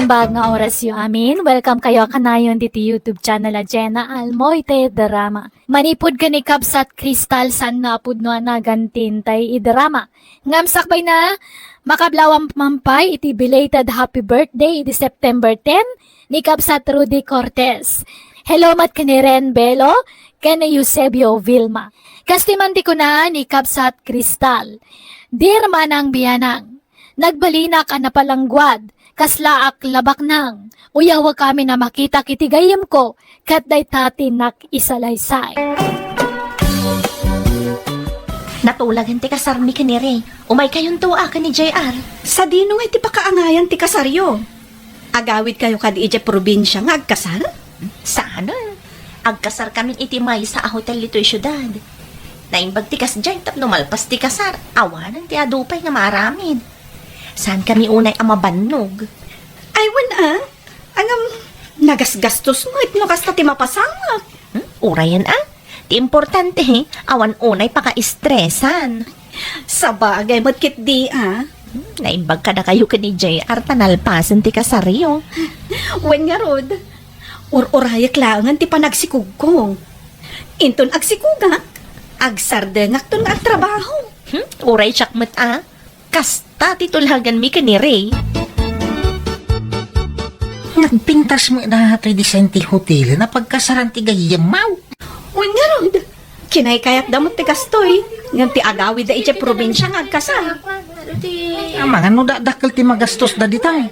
naimbag nga oras yu amin. Welcome kayo kanayon dito YouTube channel a Jenna Almoite Drama. Manipod ka ni Kabsat Crystal san nga pudno na gantintay idrama. Ngamsakbay na makablawang mampay iti belated happy birthday iti September 10 ni Kabsat Rudy Cortez. Hello mat kani Ren Belo, kani Eusebio Vilma. Kastimanti ko na ni Kabsat Crystal. Dear manang biyanang, nagbalina ka na palangguad, kaslaak labak nang, uyawa kami na makita kitigayam ko, kat day tatin nak isalaysay. Natulagan ti kasarmi ka ni Ray. Umay kayong tuwa ka ni JR. Sa dino nga iti pakaangayan ti kasaryo. Agawid kayo kadi iti probinsya nga agkasar? Sana. Agkasar kami iti may sa hotel dito'y syudad. Naimbag ti kas dyan, tapno malpas ti kasar. Awanan ti adupay nga maramid. Saan kami unay amabannog? Ay, wala. Anam, nagasgastos mo itno kasta ti mapasangak. Urayan Ti importante, awan unay paka-estresan. Sa bagay, matkit di Naimbag ka na kayo ka ni JR, tanalpasan ti kasaryo. Wen nga rod, urayak langan ti panagsikug ko. Inton agsikugak, agsardengak ton nga trabaho. Uray chakmat Kasta titulagan mi ka ni Ray. Nagpintas mo na ito design ti hotel na pagkasaran ti gayamaw. Wen nga rod, kinaykayat damot ti kastoy, ngan ti agawid da iti probinsya nga agkasar. Ang mga no dakal ti magastos da ditay.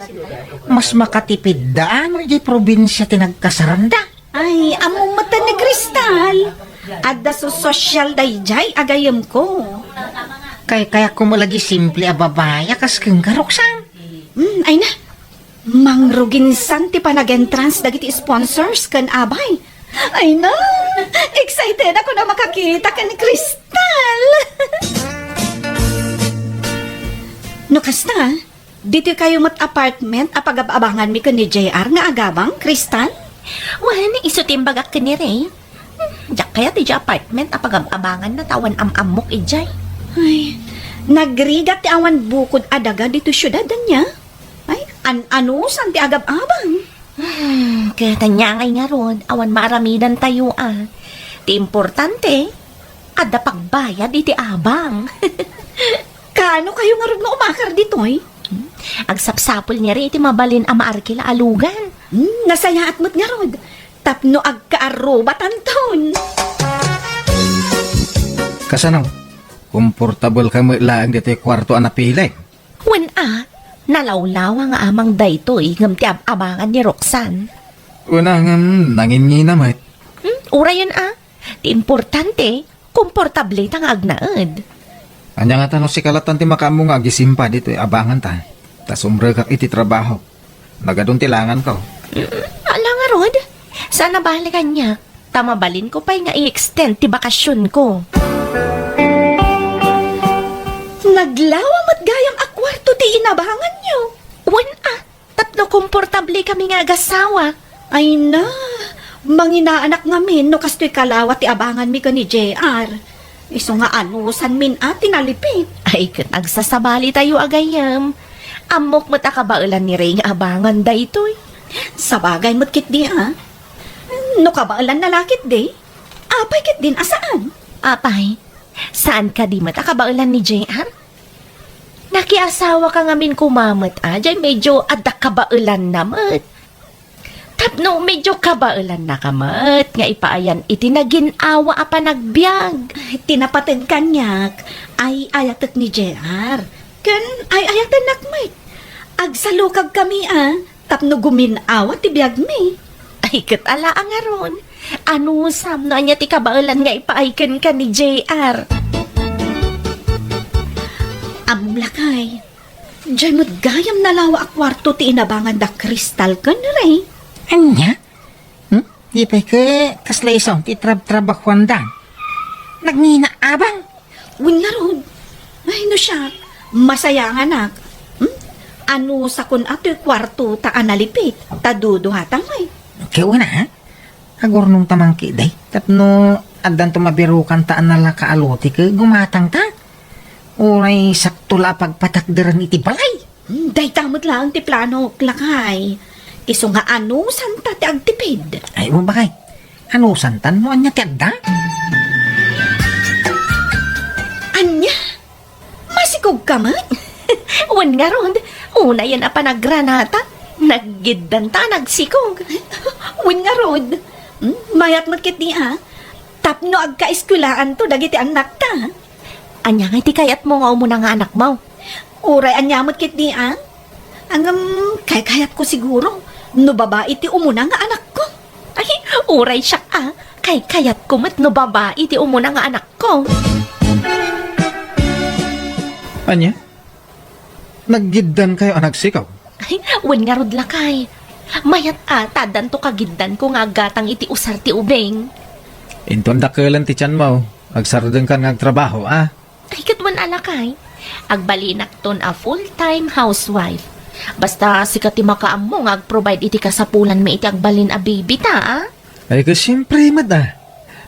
Mas makatipid daan o di probinsya ti nagkasaran da. Ay, among mata ni Kristal. Adda so social dayjay agayam ko. Kaya kumalagi simple a babaya kas keng karoksan. Ay na. Mangruginsan ti panag-entrance dagiti sponsors kan abay. Ay na. Excited ako na makakita ka ni Kristal. No kasta, dito kayo mat apartment apag-abangan mi ka ni JR nga agabang, Kristal? Wala iso timbagak ka ni Ray. Diyak kaya ti apartment apag-abangan na tawan amok ijay. Ay, nagrigat ti awan bukod adaga dito syudadan niya. Ay, ano san ti agab-abang? Kaya tanya ngay nga ron, awan maramidan tayo Ti importante, ada pagbayad iti abang. Kano kayo nga rin na umakar ditoy? Agsapsapol ni Ray iti mabalin maarkila alugan. Nasaya at mo't nga rod. Tapno agkaaroba tanton. Kasano? Komportable ka mo lang dito yung kwarto anapilay. Wen nalawlawa nga amang daytoy ngam ti abangan ni Roxanne. Unang nangingi naman. Urayan Ti importante, komportable tang agnaed. Anya nga tanong si kalatan ti makamu nga gisimpa dito abangan ta. Tas umre kak iti trabaho. Nagadun tilangan ko. Ala nga Rod, sana balikan niya. Tamabalin ko pa'y nga i-extend ti bakasyon ko. Naglawam at gayam akwarto ti inabangan nyo. Wen tatlo komportable kami nga agasawa. Ay na, manginaanak ngamin no kastoy kalawa ti abangan mi ka ni JR. Iso nga anusan min tinalipit. Ay, kat agsasabali tayo agayam. Amok mo takabailan ni Ray nga abangan daytoy. Sa bagay mo't kit di No kabaalan na lakit di. Apay kit din asaan? Apay, saan ka di matakabailan ni JR? Nakiasawa ka ngamin kumamat Jay medyo adak kabailan namat. Tapno medyo kabailan na kamat. Nga ipaayan itinaginawa apa nagbiag. Tinapatid kanyak. Ay ayatek ni JR. Ken ay ayatek nakmay. Agsalukag kami tapno guminawa ti biag mi. Ay katala ang aron. Ano sam na niya ti kabailan nga ipaaykan ka ni JR. Among lakay. Diyan mo't gayam nalawa akwarto ti inabangan da Kristal kan Ray. Anya? Di pa kasla isang ti trab-trabakwan da. Nagngina abang. Win nga rod. Ay no siya. Masaya nga anak. Ano sa kun ato'y kwarto ta analipit. Tadudo hatang ay. Kaya na Agor nung tamangki day. Tapno adan tumabirukan taan nala kaaluti ka gumatang ta. Uray sakto la pagpatakderan iti balay. Day tamot lang ti plano, lakay. Iso nga ano, santa ti agtipid. Ay, mo bakay? Ano, santan mo anya ti agda? Anya? Masikog ka man? Wan nga ron, una yan panagranata. Naggiddan ta, nagsikog. Win nga rod. Mayat matkit niya. Tapno agka-eskulaan to, dagiti anak ta. Anya nga iti kayat mo nga umuna nga anak mo. Uray anyamot kit niya. Angam, kayat ko siguro. No babae ti umuna nga anak ko. Ay, uray siya Kay kayat kumat no babae ti umuna nga anak ko. Anya? Naggiddan kayo ang nagsikaw? Ay, wan nga rod lakay. Mayat tadan to kagiddan ko nga gatang iti usar ti ubeng. Inton dakalan ti tiyan mo. Agsardeng kan nga trabaho, ah. Ay, katwan alakay. Agbalinak ton a full-time housewife. Basta sikat ti makaam mo nga ag-provide iti kasapulan may iti agbalin a baby ta, Ay, ka siyempre, mad, ah.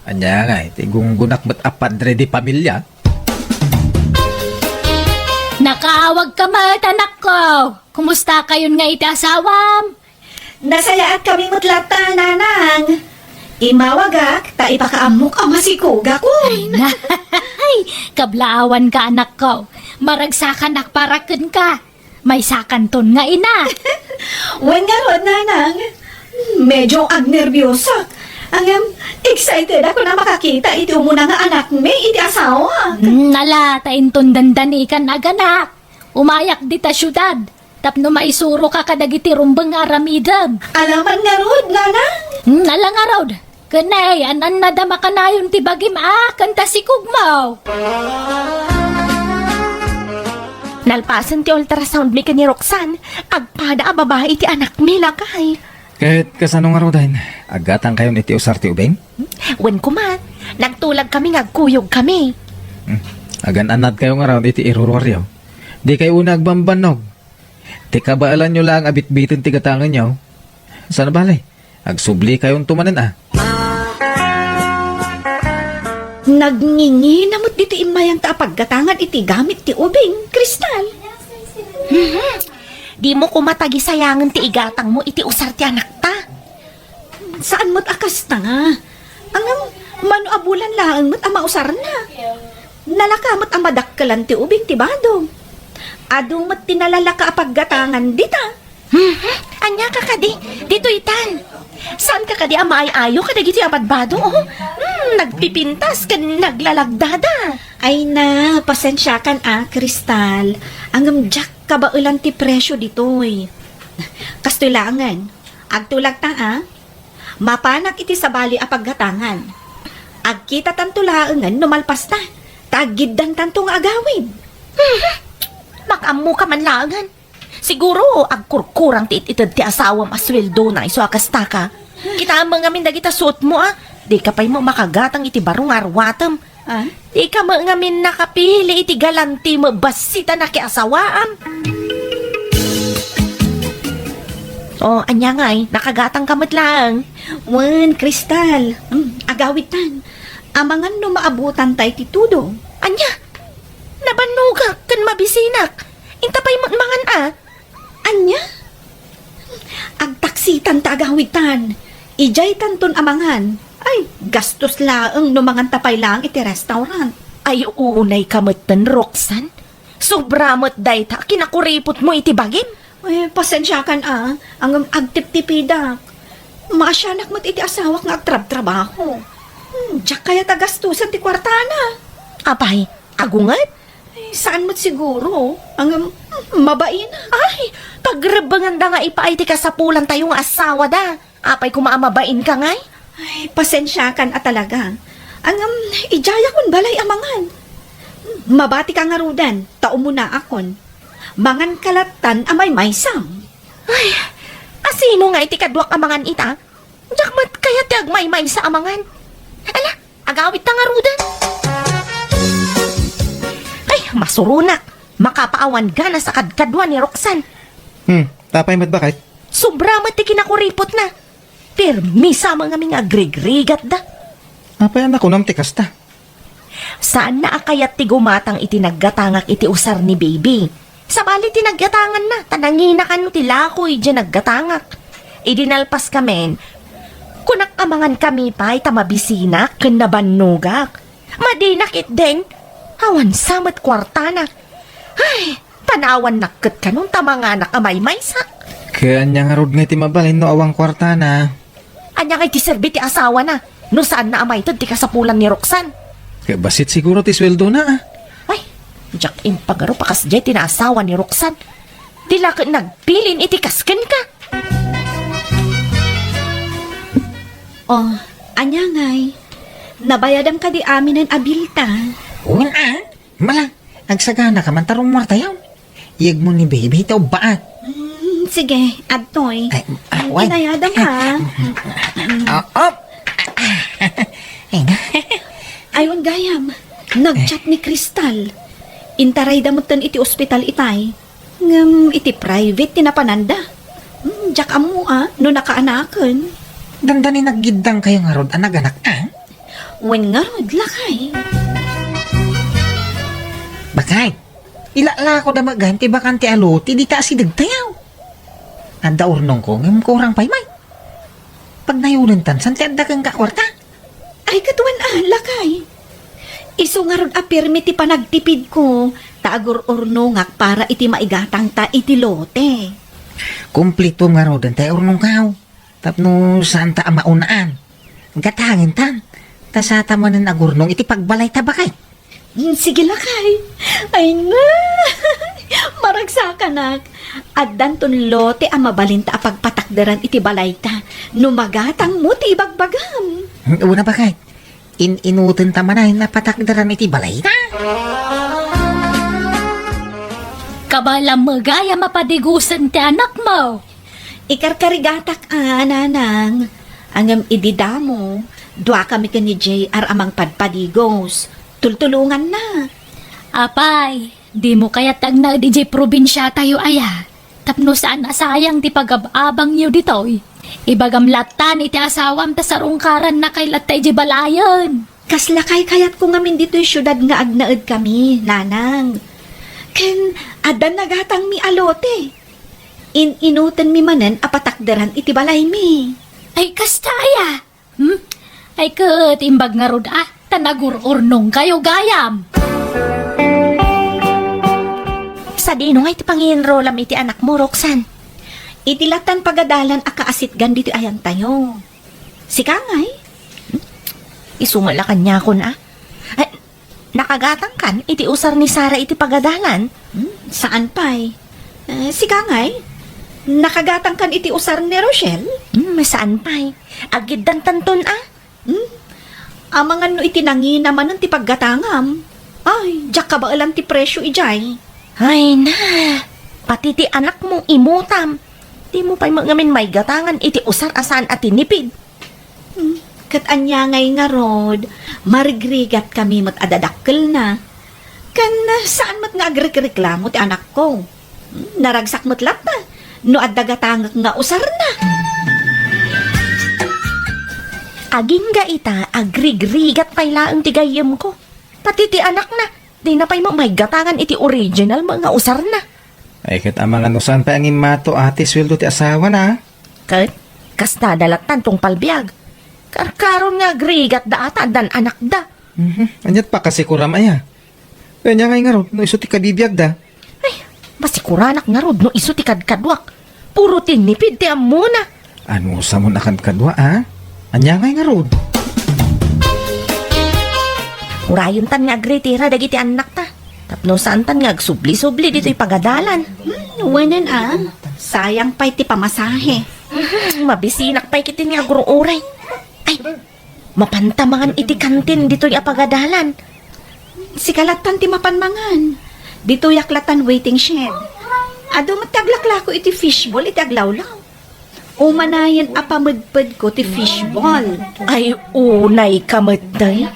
Anya nga, iti gunggunak ba't apadre di pamilya? Nakaawag ka mat, anak ko. Kumusta kayon nga iti asawam? Nasayaat kami mutlata, nanang. Imawagak, ta ipakaamok ang masikuga ko. Ay, kablaawan ka, anak ko. Maragsakan nakparaken ka. May sakanton nga ina. Wen nga rod, nanang. Medyo agnervyosa. Ang excited ako na makakita iti umuna nga anak may iti asawa. Nala, tainton dandani ka naganak. Umayak di ta syudad. Tapno maisuro ka kadagiti rumbeng aramidam. Alaman nga rod, nanang. Nala nga raw. Kanay, anan na dama ka na yung tibagim kanta si Kugmaw. Nalpasan ti ultrasound mi ka ni Roxanne. Agpada a babae ti anak mi lakay. Kahit kasanong araw dahin, agatan kayo iti usar ti ubeng? Wen kumat, nagtulag kami ngagkuyog kami. Agan anad kayo nga raw iti irurwaryo. Di kayo una agbambanog. Ti kabaalan nyo lang abit-bitin ti gatangan nyo. Sana balay? Agsubli kayong tumanan Nagngingi namot dito imayang ta paggatangan iti gamit ti ubing, Kristal. Di mo kumatagi sayangan ti igatang mo iti usar ti anak ta. Saan mo't akas ta nga? Ang mano abulan lang mo't amausar na. Nalakamot ang madakkalan ti ubing ti badong. Adong mo't tinalalaka paggatangan dita. Anya ka kadi, dito itan. Saan ka kadi amay-ayo kadagiti abadbado? Nagpipintas ka naglalagdada. Ay na, pasensya kan Kristal. Ang jack kabaulan ti presyo ditoy. Kastulangan, agtulag ta mapanak iti sabali a paggatangan. Agkita tantulaangan numalpas ta. Tagiddan tanto nga agawid. Makamu ka man langan. Siguro, agkurkurang ti ititid ti asawam asweldo na iso akasta ka. Kita ang mga mindagita suot mo Di ka pa'y mo makagatang iti barong arwatam. Di ka mga min nakapili iti galanti mo basita na kiasawaam. Anya nga nakagatang kamot lang. Wan, Kristal. Agawid tan. Amangan no maabutan tay ti tudo. Anya, nabanugak kan mabisinak. Inta pa'y mangan Anya? Agtaksitan ta agawid tan. Ijay tanton amangan. Ay, gastos laang no mangan tapay lang iti restaurant. Ay, unay kamutan, Roxanne. Sobramot day ta, kinakuripot mo iti bagim. Ay, pasensya kan ang agtip-tipidak. Maasyanak mo't iti asawak nga agtrab-trabaho. Diyak kaya tagastusan ti kwartana. Apay, agungat? Ay, saan mo't siguro? Ang mabain. Ay, pagrebangan da nga ipaay ti kasapulan tayong asawa da. Apay kumaamabain ka ngay? Ay, pasensya kan talaga. Ang ijaya kon balay amangan. Mabati ka nga rudan, tao mo na akon. Mangan kalatan amay maysam. Ay, asino nga iti kadwak amangan ita? Jakmat kaya ti agmay-may sa amangan. Ala, agawit ta nga rudan. Ay, masurunak. Makapaawan gana sa kadkadwa ni Roxanne. Tapay mat bakit? Sobramat ti kinakuripot na. Permisa mga mga agrig-rigat da. Apay anak ko nam tikas ta. Saan na akayat ti gumatang iti naggatangak iti usar ni baby? Sa bali tinaggatangan na, tanangina ka no tilakoy, dyan naggatangak. Idinalpas kamen, kunakamangan kami pa, itamabisina, kanabanugak. Madinakit din, awan samat kwartana. Ay, tanawan nakit ka nun, tamanga nakamay-may sak. Kaya niya nga rod nga iti mabalin no awang kwarta na. Anya kay ti serbi ti asawa na, no saan na amay ti kasapulan ni Roxanne. Kaya basit siguro ti sweldo na ah. Ay, jak in pagaro pakas jay tinaasawa ni Roxanne. Tila ka nagpilin iti kasken ka. Oh, anya ngay. Nabayadam ka di amin ng abilta. Uwan malang, agsagana ka man tarong mo tayo. Iyag mo ni baby, ito baat. Sige, adtoy. Wan. Inayadam ha. Op! Ay na. Ayon gayam, nagchat ni Crystal. Intaray damutan iti ospital itay. Ngam iti private tinapananda. Jak amo no nakaanakan. Dandani naggidang kayo nga rod, anak-anak Wen nga rod, lakay. Bakay, ilala ko damagan, ti bakanti aluti, di ta si dagtayaw. Anda urnong ko, ngam kurang paymay. Pag nayunan tan, san ti adagang kakwarta? Ay katuan lakay. Iso nga rod apirmi ti panagtipid ko. Taagur ornongak para iti maigatang ta iti lote. Kumplito nga rod, ante urnong kao. Tapno saan ta maunaan. Gatangin tan. Tasata mo ng agurnong, iti pagbalay ta bakay. Sige lakay. Ay na. Maragsakanak. At danton lote ang mabalinta a pagpatakdaran iti balayta. Numagatang mo ti bagbagam. Una bakay, inutin ta manay na patakdaran iti balay ta. Kabalang magaya mapadigusan ti anak mo. Ikarkarigatak nanang. Angam ididamo. Dua kami ka ni JR amang padpadigos. Tultulungan na. Apay, di mo kaya tag na DJ probinsya tayo aya. Tapno saan asayang ti pagababang niyo ditoy. Ibagam latan iti asawam ta sarungkaran na kay latay di balayan. Kaslakay kayat ko ngamin dito'y syudad nga agnaed kami, nanang. Ken, adan nagatang mi alote. Inutan mi manen apatakdaran iti balay mi. Ay kasta aya. Ay kat imbag nga rod tanagur-urnong kayo gayam. Sa dino nga iti panginrolam iti anak mo, Roxanne. Itilatan pagadalan akaasit gan dito ayan tayo. Si Kangay, Isumalakan niya ko na. Ay, nakagatang kan, iti usar ni Sarah iti pagadalan. saan pa'y? Si Kangay, nakagatang kan iti usar ni Rochelle? Saan pa'y? Agid dan tanton Amangan no iti nangi naman ng ti paggatangam. Ay, jak ka ba alam ti presyo ijay? Ay na, pati ti anak mong imutam. Di mo pa'y ngamin may gatangan iti usar asan at tinipid. Kat anya ngay nga rod, marigrigat kami mat adadakkel na. Kan saan mat nga agreklamo ti anak ko? Naragsak mat lata, no adagatangak nga usar na. Aging ga ita, agrigrigat pa'y laang ti gayem ko. Pati ti anak na, di na pa'y may gatangan iti original mga usar na. Ay kat amang ano saan pa ang imato ate sweldo ti asawa na. Kat, kasta dalatan tong palbiag. Karkaron nga agrigat da ata dan anak da. Anyat pa kasi kuram aya. Kanya nga rod, no iso ti kabibiyag da. Ay, masikuranak nga rod no iso ti kadkadwak. Puro tinipid ti amuna. Ano sa mo nakad kadwa Anya nga rod. Urayon tan nga agritira dagiti anak ta. Tapno saan tan nga agsubli-subli dito'y pagadalan. Wanan sayang pa'y ti pamasahe. Mabisinak pa'y kiti nga agro-uray. Ay, mapantamangan iti kantin dito'y apagadalan. Si kalatan ti mapanmangan. Dito yaklatan waiting shed. Ado mataglaklako iti fishball iti aglawlaw. Umanayan apamagpad ko ti fishball. Ay, unay kamatay.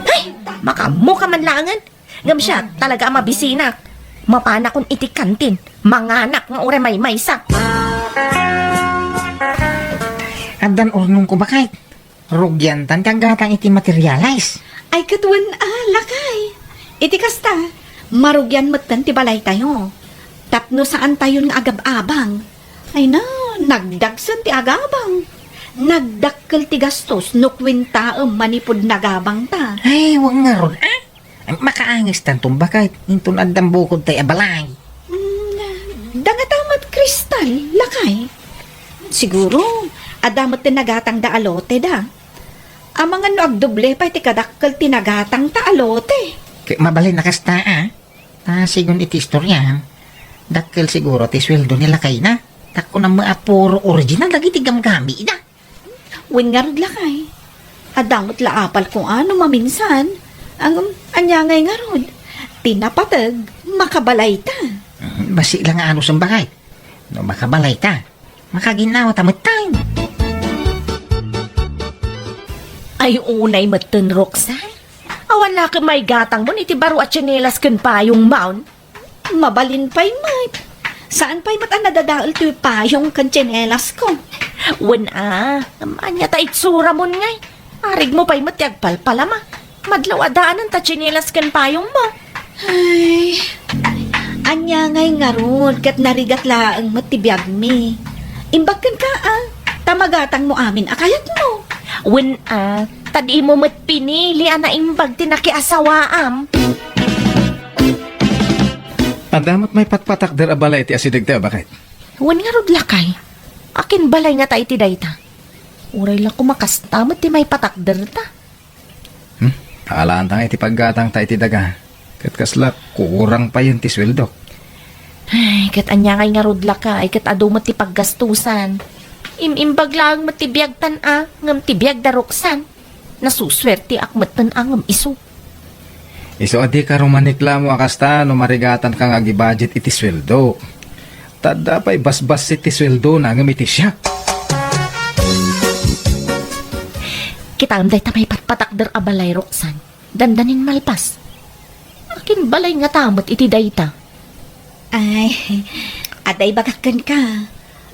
Ay, makamu ka man langan. Ngam siya, talaga mabisinak. Mapana kon iti kantin. Manganak nga ure may maysa. Andan urnong ko bakay. Rugyan tan kagatang iti materialize. Ay katuan lakay. Iti kasta, marugyan matan ti balay tayo. Tapno saan tayo nga agab-abang. Ay na, nagdagsan ti agabang. Nagdakkel ti gastos no kwinta manipod nagabang ta. Ay, wag nga ron, Ang makaangis tantong bakit. Intun addang bukod tayo abalay. Dangatamat kristal, lakay. Siguro, adamat ti nagatang da alote da. Ang mga no agdoble pa ti kadakkel ti nagatang ta alote. Kaya mabalay na kasta, sigun iti istorya. Dakkel siguro ti sweldo nila kay na. Tako na mga puro original lagi ti gamgami na. Wen nga rod lakay. Adamot laapal kung ano maminsan. Ang anyangay nga rod. Tinapatag, makabalay ta. Basi lang ano sa bakit. No makabalay ta. Makaginawa tamad tayo. Ay unay matan, Roxanne. Awan na ka may gatang mo, iti baro at tsinelas kan pa yung mount. Mabalin pa'y mat. Saan pa'y mat ang nadadaal to'y payong kantsinelas ko? Wen anya ta itsura mo ngay. Arig mo pa'y matiag palpalama. Madlaw adaanan ta tsinelas kan payong mo. Ay, anya ngay nga ron, kat narigat laang matibiyag mi. Imbagkan ka tamagatang mo amin, akayat mo. Wen tadi mo mat pinili ana imbag tinakiasawaam. Adamat may patpatak der abalay ti asidag tayo, bakit? Wen nga rod lakay. Akin balay nga ta iti dayta. Uray lang kumakastamat ti may patakder ta. Alaan tang iti paggatang tayo ti daga. Kat kasla, kurang pa yun ti sweldo. Ay, kat anya kay nga rod lakay, kat adumat ti paggastusan. Imimbag lang matibiyag tan ngam tibiyag daroksan. Nasuswerte akmat tan ngam iso. Iso adi ka rumanikla mo akasta no marigatan kang agi budget iti sweldo. Tada pa'y basbas iti sweldo na ngam iti siya. Kita amday ta may patpatakder abalay Roxanne. Dandanin malpas. Akin balay nga tamot iti dayta. Ay, aday bagakan ka.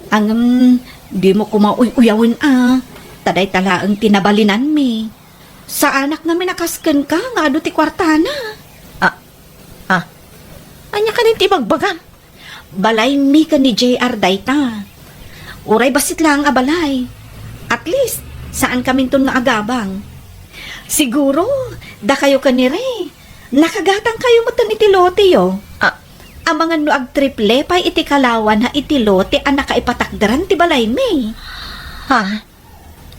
Ang di mo kumauy-uyawin taday talaang tinabalinan mi. Sa anak namin nakaskan ka, nga do ti kwartana. Anya ka din ti bagbagam. Balay mi ka ni JR dayta. Uray basit lang abalay. At least, saan kami to naagabang? Siguro, da kayo kanire. Nakagatang kayo matan iti lote yo. Ang mga no ag triple pay iti kalawan ha iti lote ang nakaipatakdaran ti balay mi. Ha?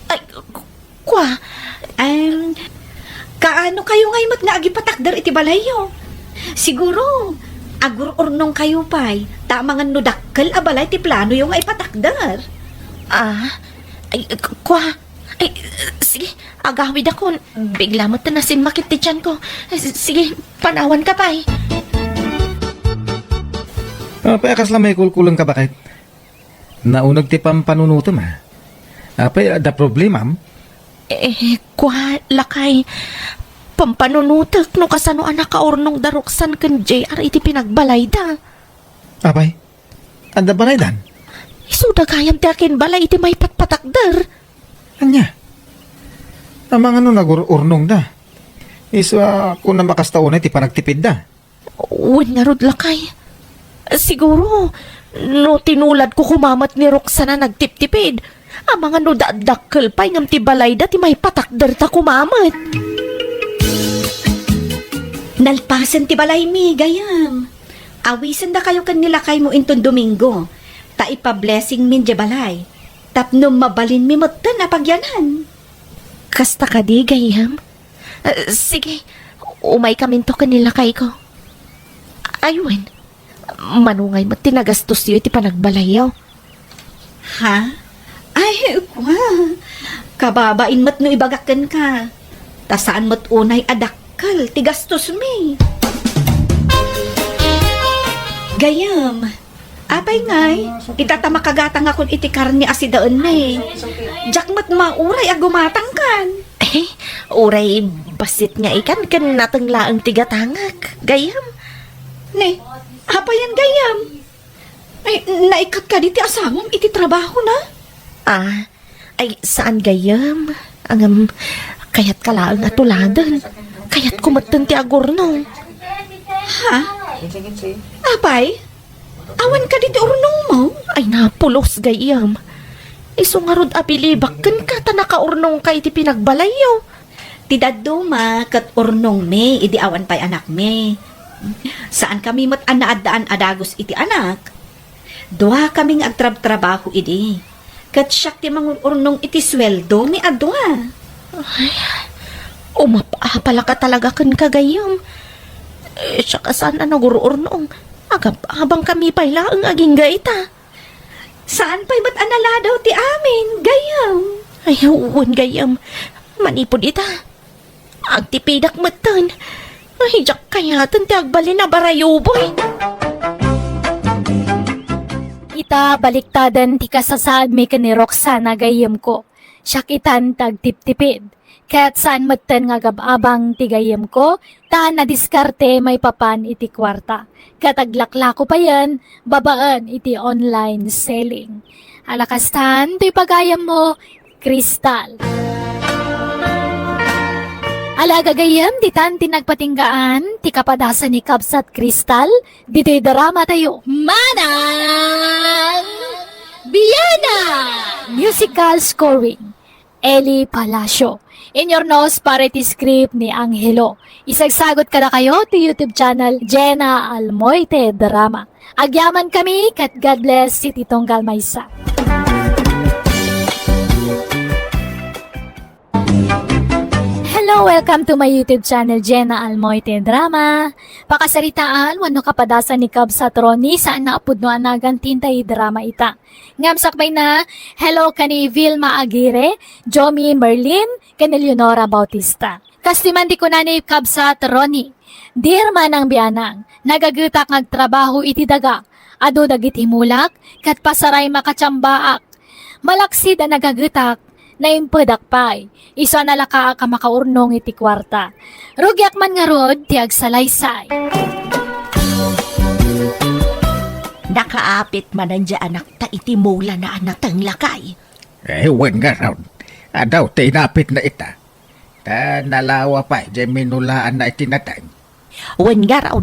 Ay, kwa? Kaano kayo ngayon mat nga agipatakdar iti balay yo? Siguro, agur-urnong kayo pay. Tamangan no dakkel abalay ti plano yung nga ipatakdar. Ay, kwa? Ay, sige, agawid ako. Bigla mo tanasin makit ti tiyan ko. Sige, panawan ka pay. Payakas lang may kulkulang ka bakit? Naunag ti pampanunuto ma. Apay, da problema, Kwa, lakay. Pampanunutak no kasano anak ka ornong daroksan kan JR iti pinagbalay da. Apay, anda balay dan? Isuda kayam ti akin balay iti may patpatakder. Anya? Amang ano nagururnong da? Isa kung na makastaunay ti panagtipid da. Uwan nga rod lakay. Siguro, no tinulad ko kumamat ni Roxana nagtiptipid. Ang mga no daadakkel pa ngam ti balay da ti may patakder ta kumamat. Nalpasan ti balay mi, gayam. Awisan da kayo kanila kay mo inton Domingo. Ta ipa-blessing min di balay. Tapno mabalin mi matan na pagyanan. Kasta ka di, gayam? Sige, umay kamin to kanila kay ko. Ayun, manungay mo tinagastos yun iti panagbalayaw. Ha? Ay, kababain mat no ibagakan ka. Ta saan mat unay adakkel ti gastos mi. Gayam, apay ngay, itatama kagatang akon iti karni asidaan mi. Jak mat mauray agumatang kan. Uray, basit nga ikan kan natang laang tigatangak. Gayam. Ne, apayan gayam. Ay, naikat ka di ti asamam iti trabaho na. Ay saan gayam? Kayat kalaang atuladan. Kayat kumatan ti agorno. Ha? Apay? Awan ka dito urnong mo. Ay napulos gayam. Isungarod abilibak kan ka ta nakaurnong ka iti pinagbalayaw. Tidaduma kat urnong me, idi awan pa'y anak me. Saan kami mat anaadaan adagos iti anak? Dua kaming agtrab-trabaho idi. Kat siyak ti mangun urnong iti sweldo mi adwa. Umapapala ka talaga kan kagayam. Siya ka saan na nagururnong. Habang kami pa'y laang aging gaita. Saan pa'y mat anala daw ti amin? Gayam. Ay, uwan gayam. Manipod ita. Agtipidak matan. Ay, jak kayatan ti agbali na barayuboy. Ita baliktadan ti kasasaad mi kani Roxana gayem ko. Syakitan tag tiptipid. Kaya't saan matan nga gababang ti gayem ko, taan na diskarte may papan iti kwarta. Kataglakla ko pa yan, babaan iti online selling. Alakastan, to'y pagayam mo, Kristal. Alagagayam, ditan tinagpatinggaan, ti kapadasan ni Kabsat Kristal, dito'y drama tayo, Manang Biyana! Musical scoring, Eli Palacio. In your nose, parity script ni Angelo. Isagsagot ka na kayo to YouTube channel Jenna Almoite Drama. Agyaman kami, kat God bless si Titong Galmaysa. Hello, welcome to my YouTube channel, Jenna Almoite Drama. Pakasaritaan, wano kapadasan ni Kabsat Ronnie, saan naapod no anagan tintay drama ita. Ngamsakbay na, hello kani Vilma Aguirre, Jomi Merlin, kani Leonora Bautista. Kastiman di ko na ni Kabsat Ronnie. Dear manang biyanang, nagagutak ngagtrabaho iti daga, ado dagit himulak, kat pasaray makatsambaak. Malaksid na nagagutak, na impedak pay, isa na laka ka makaurnong iti kwarta. Rugyak man nga rod, tiag salaysay. Nakaapit man ang anak ta iti mula na anak tang lakay. Wan nga raw. Adaw, tinapit na ita. Ta nalawa pa, di minulaan na itinatang. Wen nga raw,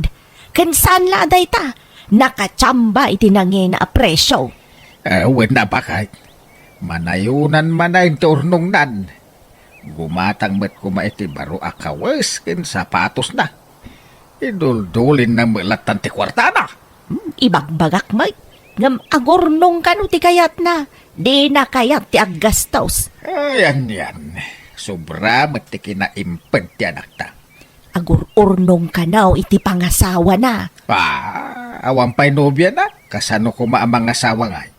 kansan la day ta, nakatsamba iti nangin na presyo. Wan na ba kahit? Manayunan manay turnong nan. Gumatang met kumaiti baro akawas kin sapatos na. Iduldulin na mulatan ti kwartana. Ibagbagak may, ngam agurnong kanu ti kayat na, di na kayat ti aggastos. Ayan yan. Sobra met ti kinaimped ti anak ta. Agururnong kanaw iti pangasawa na. Awan pa'y nobya na. Kasano ko maamang asawa ngay.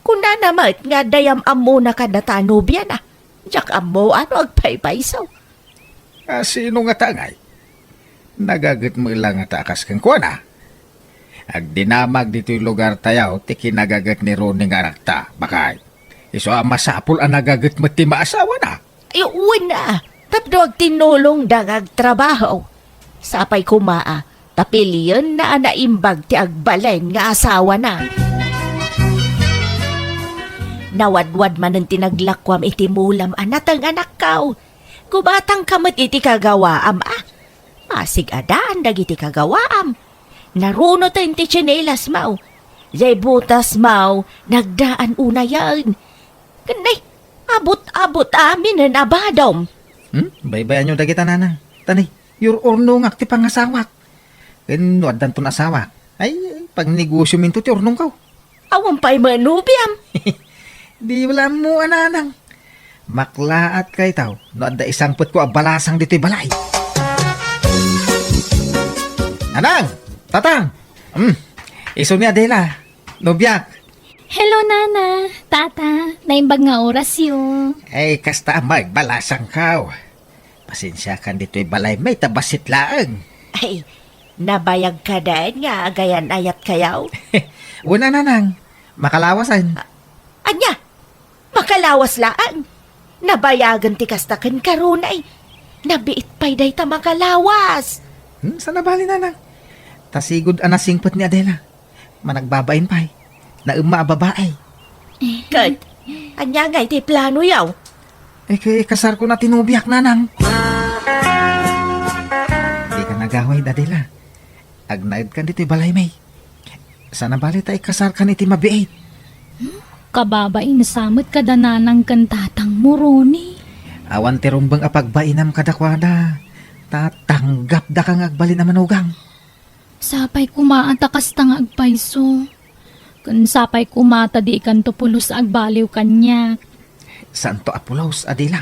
Kuna namat nga dayam amo na kadatano biyan ah. Diyak amo ano agpaypaysaw. Sino nga tangay? Nagagat mo ilang nga takas kang kuwan ah. Agdinamag dito'y lugar tayaw, ti kinagagat ni Ronnie nga anak ta. Bakay, iso masapul ang nagagat mo ti maasawa na. Ay, uwan na. Tapno agtinulong dangag trabaho. Sapay kumaa, tapiliyon na anaimbag ti agbalen nga asawa na. Nawadwad man ang tinaglakwam iti mulam anatang anak kao. Kubatang kamat iti kagawaam ah. Masig adaan dagiti kagawaam. Naruno tayo ti tsinelas mau. Jay butas mau, nagdaan una yan. Kanay, abot-abot amin ang abadom. Baybayan nyo dagita nanang. Tanay, your ornong akti pangasawak. Kanwad dan to nasawa. Ay, pag negosyo minto ti ornong kao. Awan pa'y manubiam. Di wala mo ananang. Maklaat kay tao. No, da isang put ko abalasang dito'y balay. Anang! Tatang! Iso ni Adela. Nobyak. Hello, Nana. Tata, naimbag nga oras yun. Ay, kasta magbalasang kao. Pasensya kan dito'y balay. May tabasit laang. Ay, nabayag ka dahil nga agayan ayat kayaw. Una nanang. Makalawasan. Anya, makalawas laan. Nabayagan ti kastakan karunay. Nabiit pa'y day ta makalawas. Sana bali nanang. Tasigod anasingpot ni Adela. Managbabain pa'y. Na babae. Kat, anya nga iti plano yaw. Kay kasar ko na tinubiyak nanang. Di ka nagaway Adela. Agnaid ka dito'y balay may. Sana bali tayo kasar ka ni ti mabiit. Kababain samot kadananang kantatang mo, Ronnie. Awan ti rumbang apagbainam kadakwada. Tatanggap da kang agbalin na manugang. Sapay kumaatakas tang agpayso. Kun sapay kumata di ikan tupulos agbaliw kanya. Santo Apulaos, Adila.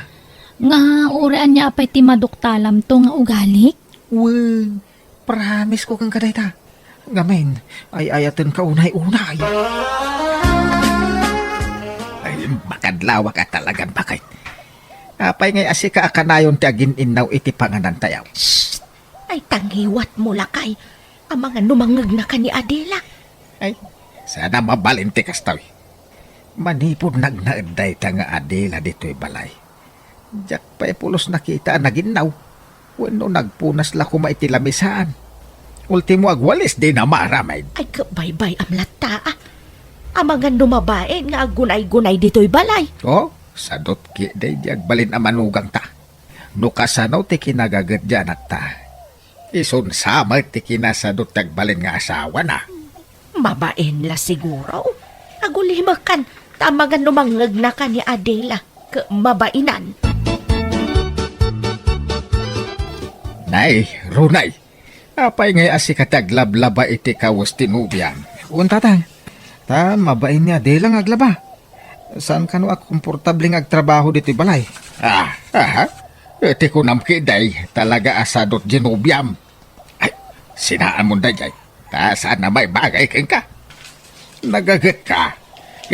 Nga uraan niya apay ti maduktalam to nga ugalik. Well, promise ko kang kadayta. Ngamen, ay ayatan ka unay-unay. Ay, makadlawa ka talagang bakit. Apay ngay asika akanayon ti agin inaw iti panganan tayaw. Shh! Ay, tanghiwat mo lakay. Ang mga numangag na ka ni Adela. Ay, sana mabalinti kastaw. Manipod nagnaeday ta nga Adela dito'y balay. Diyak pa'y pulos nakita naginaw. Wano nagpunas la kuma iti lamisaan. Ultimo agwalis di na maramay. Ay, kabaybay amlata ah. Ang mga numabain nga gunay-gunay dito'y balay. Oh, sadot ki day di agbalin amanugang ta. Nukasanaw ti kinagagat dyan at ta. Isun sama ti kinasadot agbalin nga asawa na. Mabain la siguro. Agulimakan, tamagan numangag na ka ni Adela. Mabainan. Nay, Runay. Apay ngay asikataglablaba iti kawas tinubyan. Untatang, ta mabain niya di lang aglaba. Saan ka no ak komportabling agtrabaho dito'y balay? Aha. Iti ko namkiday talaga asadot ginubyam. Ay, sinaan mo day. Ta saan na may bagay kang ka. Nagagat ka.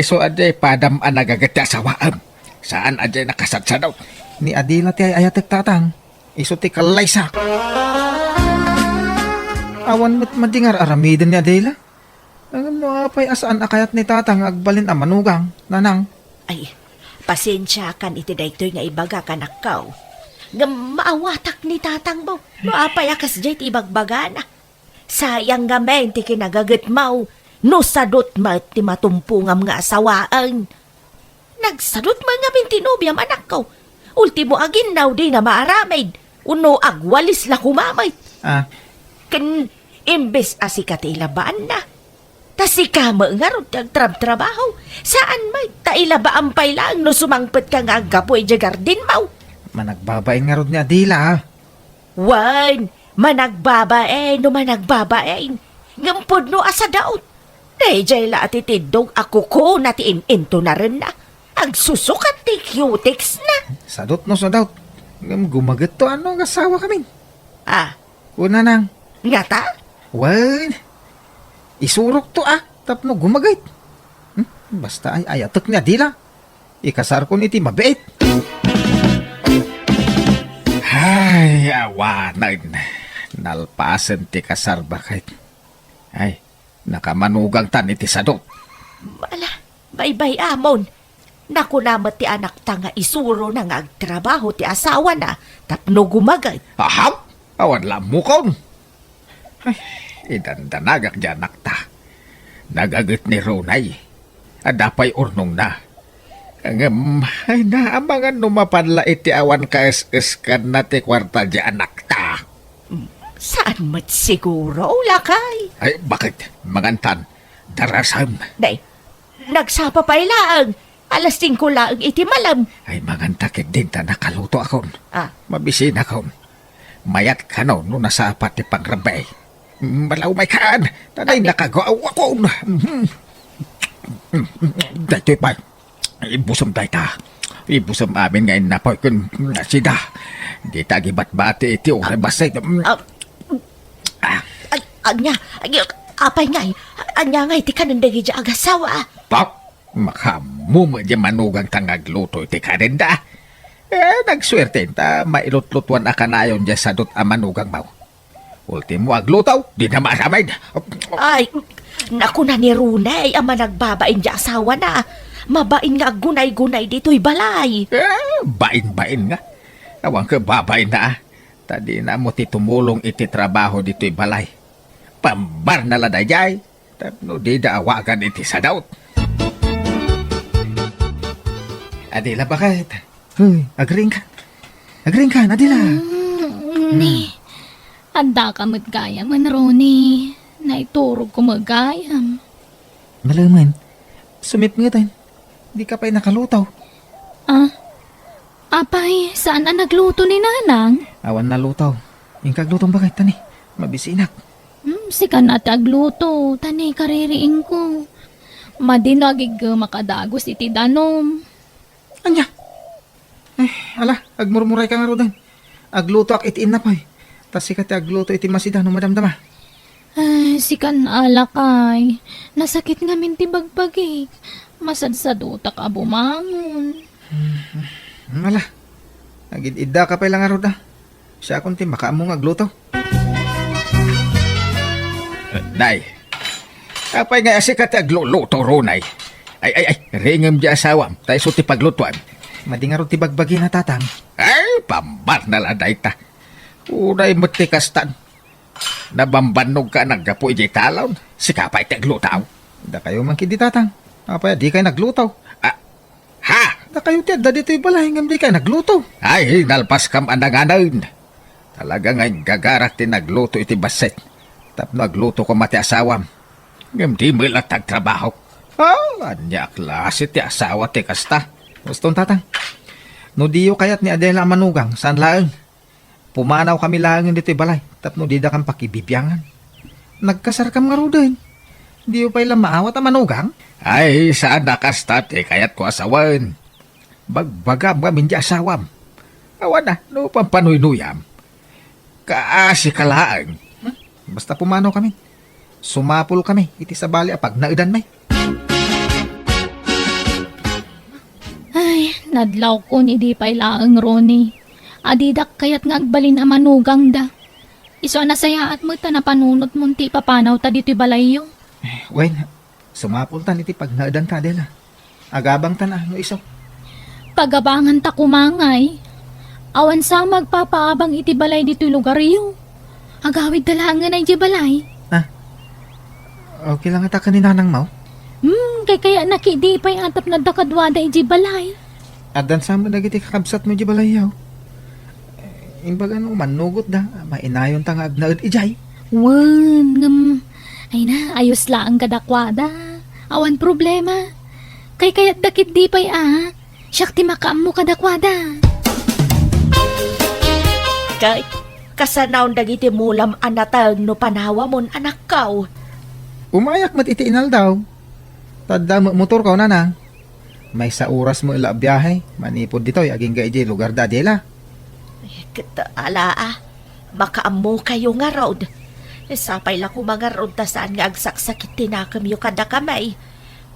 Iso aday padam ang nagagat ti asawaan. Saan aday nakasadsadaw? Ni Adila ti ay ayatek tatang. Iso ti kalaysa. Awan met madingar aramiden ni Adela. Ang apay asaan akayat ni tatang agbalin a manugang, nanang. Ay, pasensya kan iti daytoy nga ibaga ka nakaw. Nga maawatak ni tatang mo. Maapay akas jay ti ibagbaga na. Sayang nga men ti kinagagat mau. No sadot ma ti matumpungam nga asawaan. Nagsadot man nga bintinubyam anak ko. Ultimo agin now di na maaramid. Uno agwalis la kumamay. Kan imbes asikatiilabaan na. Tasika mo nga ron trabaho. Saan may tailabaan pay lang no sumangpet ka nga agapoy di garden mau. Managbabain nga ron ni Adila. Wan, managbabain no managbabain. Ngampod no asa daot. Dayjay la atitidog ako ko na ti into na rin na. Agsusukat ti cutics na. Sadot no sadot. Gumagat to ano ang asawa kami. Una nang. Nga ta? Well, isurok to tapno gumagayt. Basta ay ayatek ni Adila. Ikasar ko niti mabait. Ay, awanan. Nalpasan ti kasar bakit. Ay, nakamanugang tan iti sadot. Wala, bye-bye amon. Naku namat ti anak ta nga isuro na nga agtrabaho ti asawa na tapno gumagay. Aham, awan lamukon. Ay, idandanagak dyan nakta. Nagagat ni Ronay. Adapay urnong na. Ay naamangan numapanla iti awan ka-es-es kan na ti kwarta dyan nakta. Saan mat siguro, lakay? Ay, bakit? Mangantan, darasam. Day, nagsapa pa ilang. Alas 5 lang iti malam. Ay, mangantakit din ta nakaluto akon. Mabisin akon. Mayat ka no, nasa apat ti pangrabay. Malaw may kaan. Tanay nakagawa akon. Daytoy pa. Ibusam day ta. Ibusam amin ngayon napoy kun nasida. Di tagibat bati iti oray basay. Anya, apay ngay. Anya ngay ti kanandagi dya agasawa. Pak, makamu di manugang tangagluto iti karenda. Nagswerte ta, mailutlutuan akanayon dya sadot a manugang mau. Ultimo aglutaw, di na maramay. Ay, naku na ni Runay, ama nagbabain dya asawa na. Mabain nga gunay-gunay dito'y balay. Bain-bain nga. Awang ka babain na. Tadi na mo ti tumulong iti trabaho dito'y balay. Pambar na ladayay. Tapno di daawagan iti sadaut. Adila, bakit? Agring ka. Agring ka, Adila. Handa ka magkaya man, Ronnie. Naiturog ko magayam. Malaman, sumip nga tayo. Di ka pa'y nakalutaw. Apay, saan ang nagluto ni Nanang? Awan na lutaw. Yung kaglutong bakit, tani? Mabisinak. Si kanat agluto, tani kaririing ko. Madinagig makadagos iti danom. Anya? Ala, agmurmuray ka nga ro dan. Agluto ak itiin na pa'y. Tas sikat agluto iti masida no madamdama. Si kan alakay, nasakit nga minti bagbagik. Masadsaduta ka bumangon. Ala, agid-idda ka pa'y lang nga ro da. Siya kunti makaamong agluto. Nay, kapay nga sikat agluluto runay. Ay, ringam di asawam, tayo suti paglutuan. Madi nga ro ti bagbagi na tatang. Ay, pambar na laday ta. Unay matikastan. Nabambanog ka naggapo iti talaw. Si kapay taglutaw. Da kayo man kidi tatang. Apaya di kayo nagluto. Ha? Da kayo ti adda dito balay ngam di kayo nagluto. Ay, nalpas kam andanganan. Talaga nga'y gagarak ti nagluto iti baset. Tap nagluto ko mati asawam. Ngam di mo ilang tagtrabaho. Anya klase ti asawa ti kasta. Gustong tatang. No diyo kayat ni Adela manugang saan laeng. Pumanaw kami laeng dito balay. Tapno di da kang pakibibiyangan. Nagkasarkam nga ro din. Diyo pa'y lang maawat ang manugang. Ay, saan nakasta ti kayat ko asawan. Bagbagam kami di asawam. Awan na, no pampanuynuyam. Kaasi kalaang. Basta pumanaw kami. Sumapul kami. Iti sa bali apag naudan may. Ay, nadlaw ko ni di pa'y laang Ronnie. Adidak kayat nga agbalin ang manugang da. Iso na sayaat mo ta na panunot mo ti papanaw ta dito'y balayo. Wen, sumapul tan iti pag naudan ta Adela. Agabang tan no iso. Pagabangan ta kumangay. Awan sa magpapaabang iti balay dito'y lugar iyo. Agawid dalangan ay di balay. Okay lang ata ka ni Nanang Mau. Kaya nakidi pa'y atap na dakadwada iti balay. Adan sa mo nagiti kakabsat mo di balayaw. Imbag ano, manugot da. Mainayon ta nga agnaud ijay. Ay na, ayos lang kadakwada. Awan problema. Kaya't dakit di pa'y siyak ti makaam mo kadakwada. Kay, kasanaw dagiti mulam anatag no panawa mon anak kaw. Umayak mat iti inal daw. Tadda mo motor ka Nanang. May sa oras mo ila biyahe. Manipod dito, aging ga iji lugar da Adela. Ala makaamo kayo nga road. Sapay lang ko mga road ta saan nga agsaksakit tinakam yung kada kamay.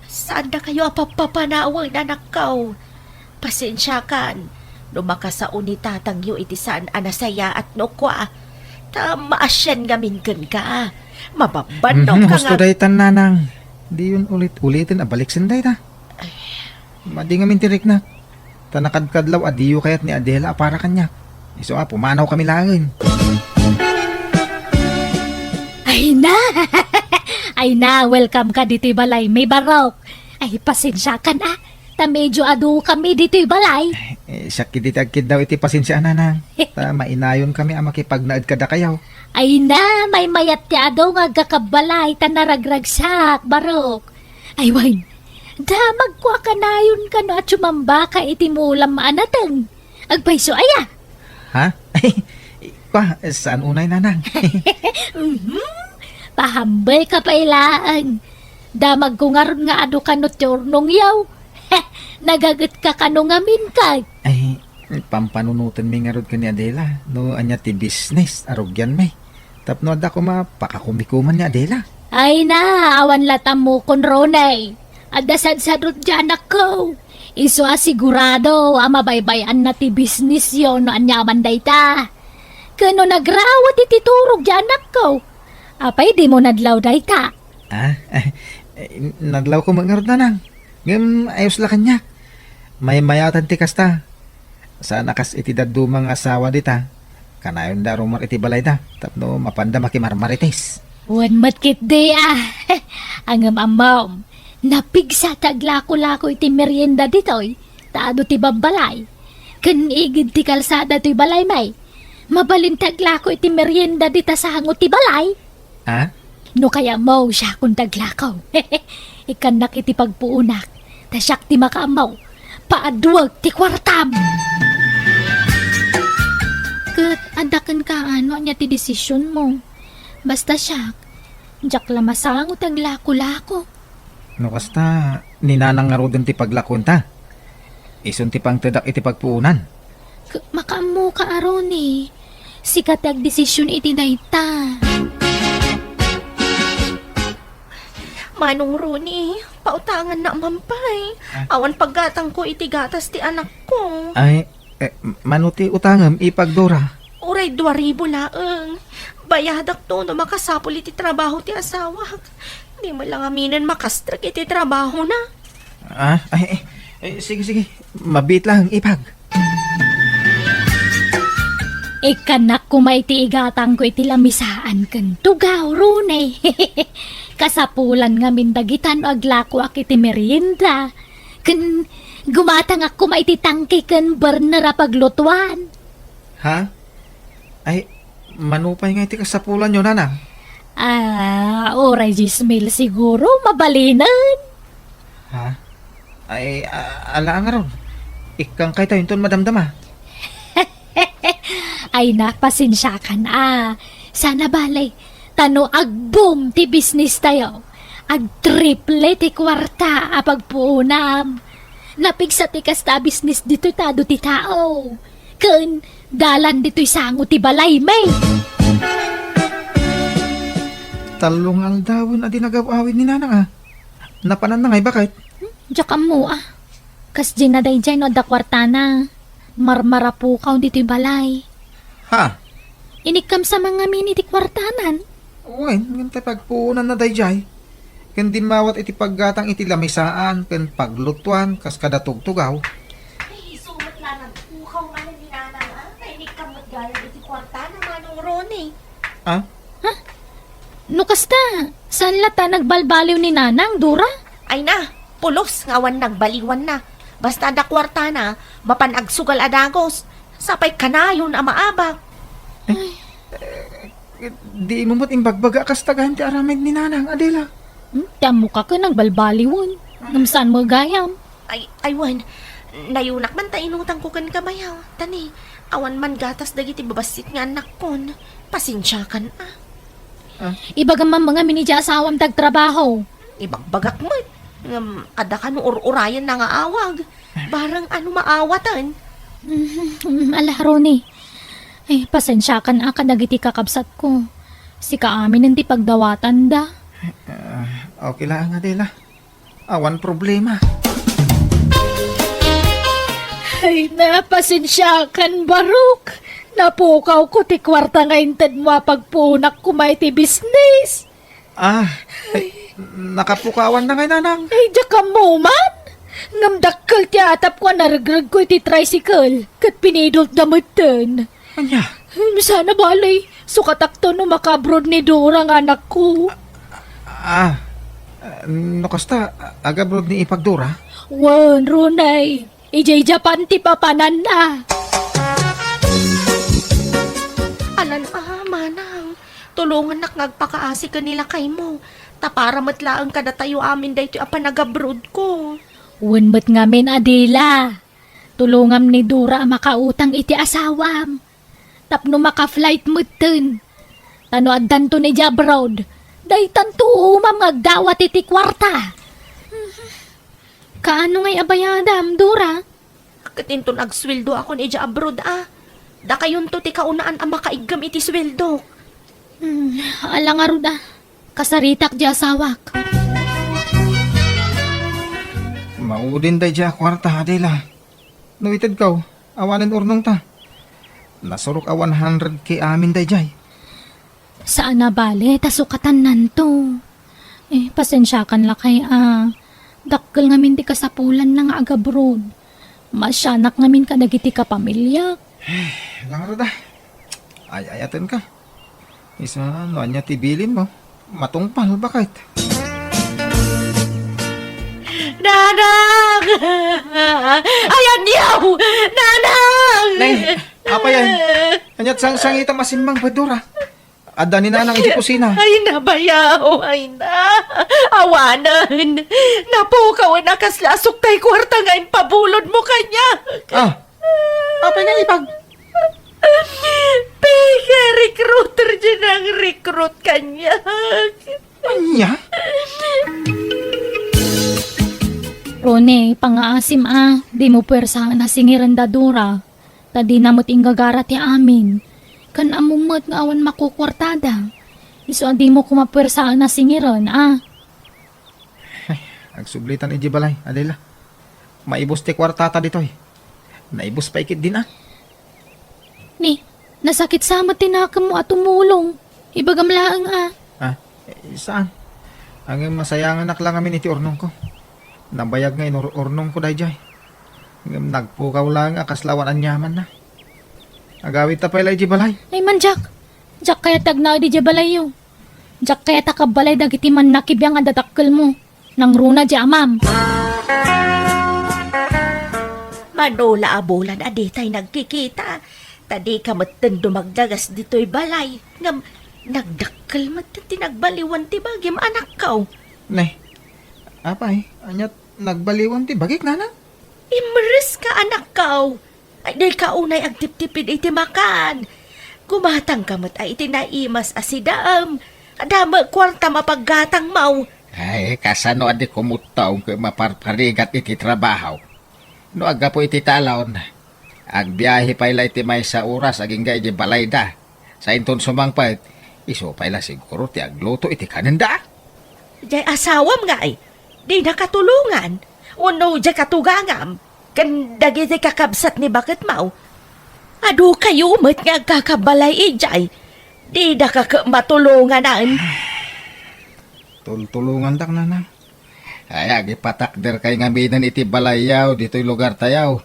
Saan na kayo apapapanawang anak kaw? Pasensya kan. Lumaka sa unitatang yu iti saan anasaya at nukwa. Maasyan gamin ka. Mababanong ka Gusto nga. day tan Nanang. Di yun ulitin abalik sinday ta. Madi nga mintirik na. Tanakadkadlaw adiyo kayat ni Adela para kanya. Iso pumanaw kami langin. Ay na, welcome ka dito'y balay. May barok. Ay, pasensya ka na. Ta medyo adu kami dito'y balay. Sakit ditagkid daw iti pasensya Nanang. Ta mainayon kami ang makipagnaad kada kayaw. Ay na, may mayat ti adu nga gakabalay. Ta naragragsak, barok. Ay, wine. Magkwa ka na yun ka no at sumamba ka iti mulam maanatan. Agpaiso aya. Ha? Saan unay Nanang? Pahambal ka pa ilaan. Damag ko nga ron nga adu ka no turnong yaw. Nagagat ka kanungamin ka. Ay, pampanunutan mi nga rod ka ni Adela. No, anya ti business. Arugyan may. Tapno ada ko mapakakumikuman ni Adela. Ay na, awan latam mo kon ronay. Adasad sa rod dyan ako. Iso asigurado, mabaybayan na ti business yon no anyaman day ta. Kano nagrawat iti turog dyan ako. Apay di mo nadlaw day ta. Nadlaw ko mga rod Nanang. Ngam ayos la kanya. May mayatan ti kasta. Sa nakas iti dadumang asawa dita. Kanayon da rumar iti balay da. Tapno mapanda makimarmarites. Wan matkit di Ang amam. Napigsa taglako-lako iti merienda ditoy. Taado ti babalay. Kanigid ti kalsada ti balay may. Mabalin taglako iti merienda dita sa hangot ti balay. No kaya mo siya kung taglakaw. Ikan nakiti pagpuunak. Tasyak ti makaamaw. Paadwag ti kwartam. Kat, andakan ka ano niya ti desisyon mo. Basta siya, jak lamasang utag lako-lako. No kasta, ninanang nga rodin ti paglakon ta. Isun ti pang tadak iti pagpuunan. Makaamo ka aron eh. Sikat ag desisyon iti dayta. Manong Rooney, pautangan na mampay. Awan paggatang ko iti gatas ti anak ko. Ay, manuti utangam ipagdora. Uray 2,000 laeng. Bayadak to no makasapol iti trabaho ti asawa. Di mo lang aminan makastrag iti trabaho na. Sige. Mabit lang ipag. Ikanak ko maiti igatang ko iti lamisaan kan tugaw runay. Kasapulan nga mindagitan o aglako ak iti merienda. Kan gumatang ako maiti tangke kan bernera paglutuan. Ha? Ay, manupay nga iti kasapulan yun, nanang. Oray 10,000 siguro mabalinan. Ha? Ay, ala nga ron. Ikang kay tayo ton madamdama. Ay napasensya ka na. Sana balay. Tano agboom ti business tayo. Ag triple ti kwarta apagpuunam. Napigsa ti kasta business dito tado ti tao. Kun dalan dito'y sango ti balay may. Talong aldawon adi nagawawin ni nanang Napanan na ngay bakit? Diyak mo Kas dinaday dyan no da kwarta na. Marmara po kaw dito'y balay. Ha? Inikam sa mga mini ti kwartanan. Uy, ngantay pagpuunan na dayjay. Kan di mawat iti paggatang iti lamisaan, kan paglutuan, kas kada tugtugaw. Ay, sumat lang nagpukaw nga ni nanang Kaya kamot gaya iti kwarta na Manong Rooney. No kasta, saan lata nagbalbaliw ni nanang, Dura? Ay na, pulos ngawan nagbaliwan na. Basta da kwarta na, mapanagsugal adagos. Sapay kanayon ang maabak. Di mo mo't imbagbaga kas tagahan ti aramid ni nanang, Adela. Tamo ka ka nagbalbaliwan. Namsaan mo gayam? Ay, aywan. Nayunak man ta inutang ko kan kamayaw. Tani, awan man gatas dagiti babasit nga anak kon. Pasensya kan Ibagam man mga minidya asawam tagtrabaho. Ibagbagak mo. Kada ka no urayan na nga awag. Barang ano maawatan. Ala, Ronnie. Pasensya ka na dagiti kakabsat ko. Si kaamin hindi pagdawatan da. Okay lang, Adela. Awan problema. Ay, napasensya kan Baruk. Napukaw ko ti kwarta nga intad mo pagpunak kumay ti business. Nakapukawan na ngay nanang. Ay, diya ka mo man. Ngamdakkel ti atap ko naragrag ko ti tricycle. Kat pinidol damutan. Anya? Sana balay. Sukatak to no makabrod ni Dora nga anak ko. Nakasta, agabrod ni ipagdura. Wan, Runay. Ijay Japan ti papanan na. Alan manang. Tulungan nak ngagpakaasi ka nila kay mo. Tapara matlaang kada tayo amin dahito apanagabrod ko. Wan ba't ngamin Adela. Tulungam ni Dora makautang iti asawam. Tapno maka-flight mo ten. Tano addan to ni Jabrod. Day tanto umam ngagdawat iti kwarta. Kaano ngay abayadam, Dora? Katinton agsweldo ako ni abroad Da kayon to ti kaunaan ang makaigam iti sweldo. Alang aruda. Kasaritak di asawak. Maudin day dya kwarta, Adela. Nuwited kaw, awanin urnong ta. Nasurok a 100k amin day jay. Saan na bale, tasukatan nanto. Pasensya kan lakay Dakkel ngamin di kasapulan na nga agabrod. Masyanak ngamin ka nagiti ka pamilya. Langaro da. Ayayatin ka. Isa ano anya tibilin mo. Matungpal bakit? Nanang! Ayan niyaw! Nanang! Nay, apa yan? Anyat sang sangita masimbang badura. Adda ni nanang iti kusina. Ay na, bayaw, ay na. Awanan. Napukaw na kaslasok tay kwarta nga pabulod mo kanya. Ah, apay nga ipag. Pega, recruiter dyan ang recruit kanya. Anya? Rone, pangaasim di mo pwersahan na singiran dadura. Tadi namot inggagara ti amin. Kan amumot nga awan makukwartada. Iso di mo kumapwersahan na singiran Agsublitan iti balay, Adela. Maibos ti kwartata ditoy. Naibos pa ikit din Ni, nasakit sama tinakam mo at tumulong. Ibagam laang Saan? Ang masayangan lang amin iti ornong ko. Nabayag nga ornong ko dayjay. Nagpukaw lang kaslawan anyaman na. Agawit ta pala iti balay. Ay man, Jack. Jack kaya tagna di balayo. Jack kaya takabalay dagiti man nakibiyang adatakkel mo. Nang runa di amam. Manula abulan aditay nagkikita. Tadi ka matan dumagdagas dito'y balay. Ngam, nagdakkel matan tinagbaliwan ti bagim anak kaw. Nay, apay, anyat nagbaliwan ti bagik nanang. Imres ka anak kaw. Ay, day ka unay agtip-tipid iti makan. Kumatang kamot ay iti naimas asidaam. Adama kwarta mapaggatang mau. Ay, kasano adi kumutaw kay maparparigat iti trabaho. No aga po iti talon. Agbiyahe pala iti may sa oras aging ga iti balay da. Sa inton sumangpait, iso pala siguro ti agluto iti kananda. Jay asawam nga ay. Di nakatulungan. Uno jay katugangam. Kan dagiti kakabsat ni bakit mau. Ado kayo met nga kakabalay ijay. Di na matulunganan. Tulungan tak nanang. Ay, agipatakder kay ngaminan iti balayaw dito'y lugar tayaw.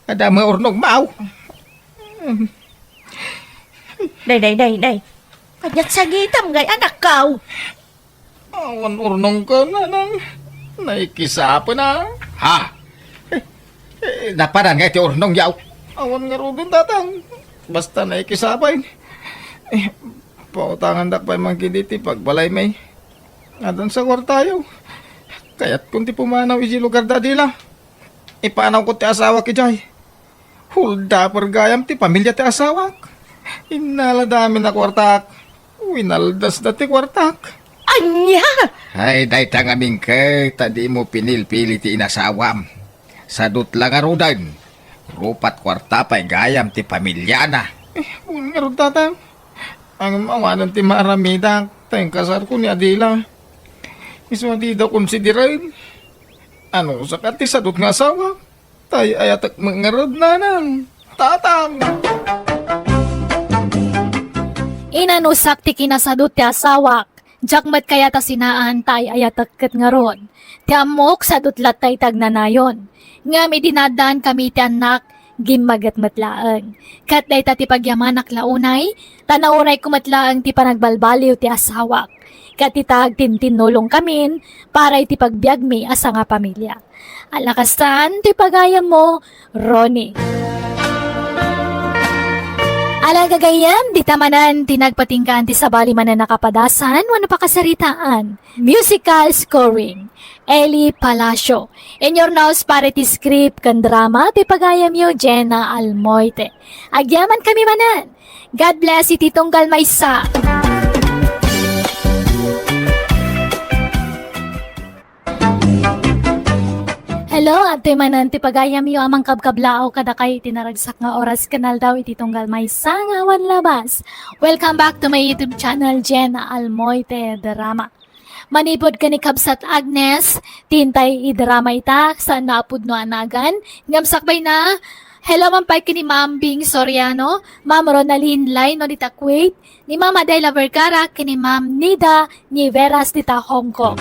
Adama ornog mau. Nay. Kanyat sangitam ngay anak kaw. Awan ornong ka nanang. Naikisapa na. Ha? Naparan nga iti ornong yaw. Awan nga rudon tatang. Basta naikisapay. Pautangan da pa mangkiditi pagbalay may. Adan sa kwartayo. Kaya't kung ti pumanaw isi lugar da dila. Ipanaw ko ti asawa ki Jay. Hulda pergayam ti pamilya ti asawak. Inala dami na kwartak. Winaldas na ti kwartak. Anya! Ay, daytang aming kay, tadi mo pinilpili ti inasawam. Sadot lang arudan. Rupat kwarta pa'y gayam ti pamilya na. Nga rin tatang. Ang mawanan ti maramida. Tayong kasar ko ni Adila. Iso di daw konsiderin. Ano sa kati sadot nga asawa? Tayo ayatak mangarod na nang. Tatang! Inanusak ti kinasadot ti asawak. Jakmat kaya ta sinaan tay ayatakket nga ron. Ti amok sadot latay tagnanayon. Nga may dinadaan kami ti anak gimagat matlaang. Kat day ta ti pagyamanak launay, tanauray kumatlaang ti panagbalbaliw ti asawak. Kat itag tintinulong kamin para iti pagbiag mi asa nga pamilya. Alakasan ti pagayam mo, Ronnie. Alagagayam, di tamanan, tinagpatingkan ti sabali man na nakapadasan, wano pakasaritaan. Musical scoring, Eli Palacio. In your nose, para ti script kan drama, ti pagayam yo, Jenna Almoite. Agyaman kami manan. God bless, iti tunggal maysa. Hello, at manan ti pagayam yo amang kabkablao kada kay tinaragsak nga oras kanal daw iti tunggal may sangawan labas. Welcome back to my YouTube channel, Jenna Almoite Drama. Manipod ka ni Kabsat Agnes, tintay i-drama ita, saan naapod no anagan, ngamsakbay na, hello mampay kini Ma'am Bing Soriano, Ma'am Ronaline Lai no dita Kuwait, ni Ma'am Adela Vergara, kini Ma'am Nida Niveras dita Hong Kong.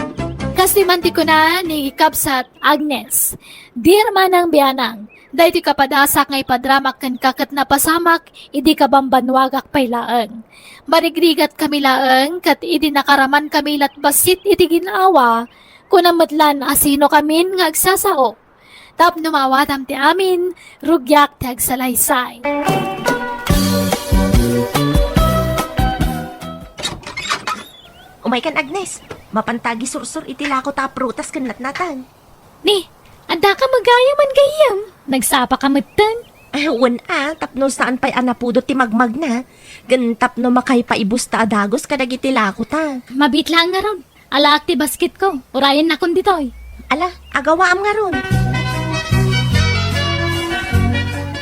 Kasimanti ko na ni Kabsat Agnes. Dear manang biyanang, dahil ti kapadasak nga ipadramak kan kakat na pasamak, idi ka bambanwagak pay laeng. Marigrigat kami laeng, kat idi nakaraman kami lat basit iti ginawa, kunamatlan asino kamin nga agsasao. Tap numawatam ti amin, rugyak ti agsalaysay. Umay kan Agnes, mapantagi sursur itilako ta prutas kan latnatan. Ni, ada ka magayaman gayam. Nagsapa ka matan. Tapno saan pa'y anapudot ti magmag na. Gan tapno makay paibus ta adagos kadag itilako ta. Mabit lang nga ron. Ala akti basket ko. Urayan na kon ditoy. Ala, agawaam nga ron.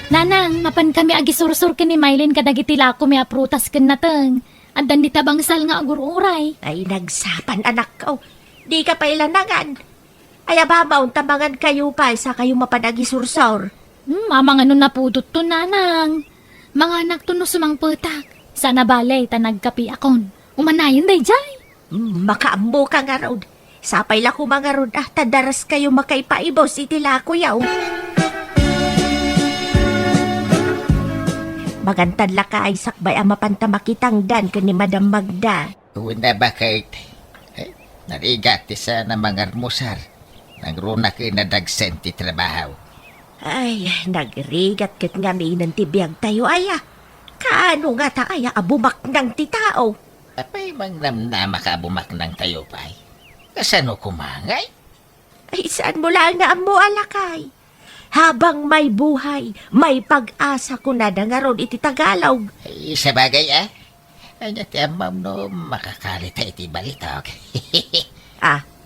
Nanang, mapan kami agi sursur ka ni Mylene kadagiti lako may aprutas ken nateng. Andan di tabangsal nga agur-uray. Ay, nagsapan anak ko. Di ka pa ilanagan. Ay, ababaw, tabangan kayo pa sa kayo mapanagi sursor. Mamang ano na pudot to, nanang. Mga anak to no sumang petak. Sana balay tanagkapi akon. Umanayon day jay. Makaambo ka nga rod. Sapay la ko mga rod, tadaras kayo makaipaibos itila ko yaw. Magantad la ka ay sakbay ang mapantamakitang dan ka ni Madam Magda. Una bakit? Narigat ti sa na mga armusar. Nagruna ka na dagsenti trabaho. Ay, nagrigat kat nga may nantibiyag tayo aya. Kaano nga ta aya abumak ng ti tao? Apay mang namnama ka bumak ng tayo pa'y. Kasano kumangay? Ay, saan mo lang nga mo alakay? Habang may buhay, may pag-asa ko na nga ron iti Tagalog. Ay, sa bagay Ano ti amam no makakalita iti balitok.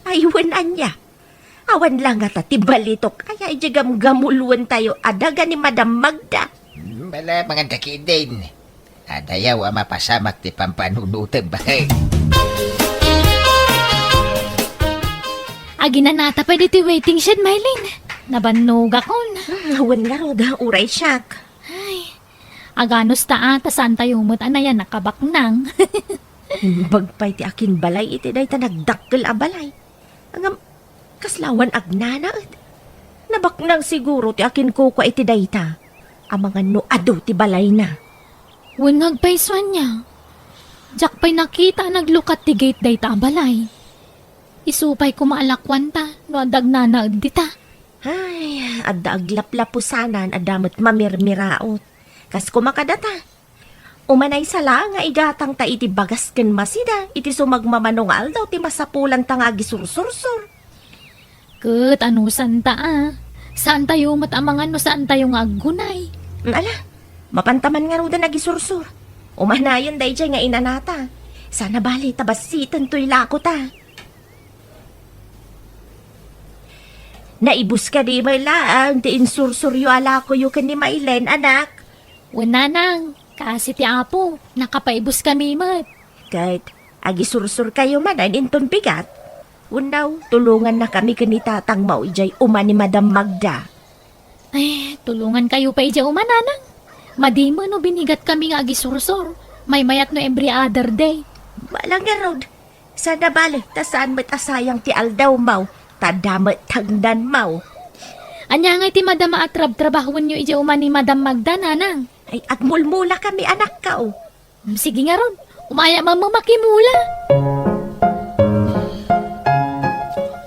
Aywan anya. Awan lang nga ti balitok. Kaya ijagam-gamuluan tayo adaga ni Madam Magda. Bala mga daki din. Adayaw ang mapasamak ti pampanunutan ba? Agi na nata pa diti waiting shed, Mylene. Nabannog akon. Awan nga ron, uray siyak. Aganos ta saan tayo umot anayan nakabaknang. Bagpay ti akin balay iti day ta nagdakkel a balay. Ang kaslawan agnana. Nabaknang siguro ti akin kuko iti day ta. Ang mga no ado ti balay na. Wangag paiswan niya. Jack pa'y nakita naglukat ti gate day ta balay. Isupay ko maalakwan ta no adag na dita. Ay, adda aglaplapusanan adamot mamirmiraot. Kas kumakadata. Umanay sala nga igatang ta iti bagas ken masida iti sumagmamanungal daw ti masapulan ta nga gisursursur. Ket ano santa Saan tayo matamangan no saan tayo nga aggunay? Ala, mapantaman nga ro da nagisursur. Umanayon day jay nga inanata. Sana bali tabasitan to'y lako ta. Naibus ka di may laang ti insursuryo ala ko yu ken ni Mailen, anak. Wananang, kasi ti apo, nakapaibos kami mat. Kahit agisursur kayo man ay inton bigat. Unaw, tulungan na kami kanitatang maujay uma ni Madam Magda. Ay, tulungan kayo pa ija umananang. Madimo no binigat kami nga agisursor. May mayat no every other day. Walang garod. Sana bali, tasaan mo't asayang ti aldaw mau, tadamat tagdan mau. Anya nga ti madama at trabahon nyo ija uma ni Madam Magda, nanang. Ay, agmulmula kami anak ka o. Sige nga ron, umaya mamamakimula.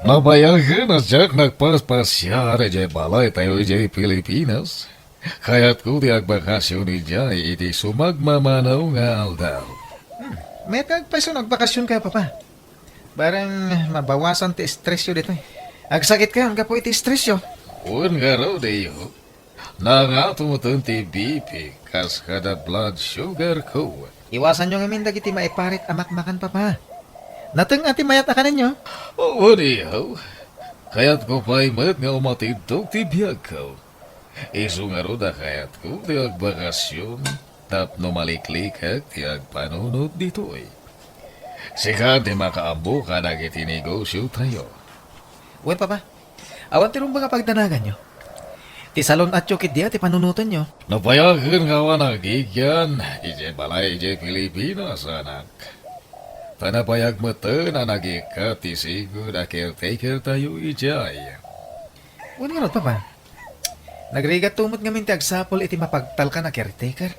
Nabayagan na Jack nagpaspasya iti balay tayo iti Pilipinas. Kaya't ko ti agbakasyon ni Jay iti sumagmamanaw nga aldaw. May kagpaso nagbakasyon ka, papa. Barang mabawasan ti stress yun dito. Agsakit kayo, ang kapo iti stress yun. Un nga raw deyo. Nangatumutan ti BP kas kada blood sugar ko. Iwasan nyo ngamin dagiti maiparit amakmakan, papa. Nateng ati mayat akanan nyo. Oo niyo. Kaya't ko pa'y mat nga umatidog ti biyag ko. Isu nga ro da kaya't ko ti agbakasyon. Tapno maliklikak ti agpanunod dito eh. Sika di makaambo ka nagiti negosyo tayo. Uy, papa. Awan tirong mga pagdanagan nyo. Ti salon at chokit diya, ti panunutan nyo. Napayagan nga wa nagigyan, ije balay ije Pilipinas, anak. Panapayag mo to na nagikat ti sigod a caretaker tayo ijay. Uy, nga papa. Nagrigat tumot ngamin ti agsapol iti mapagtal ka na caretaker.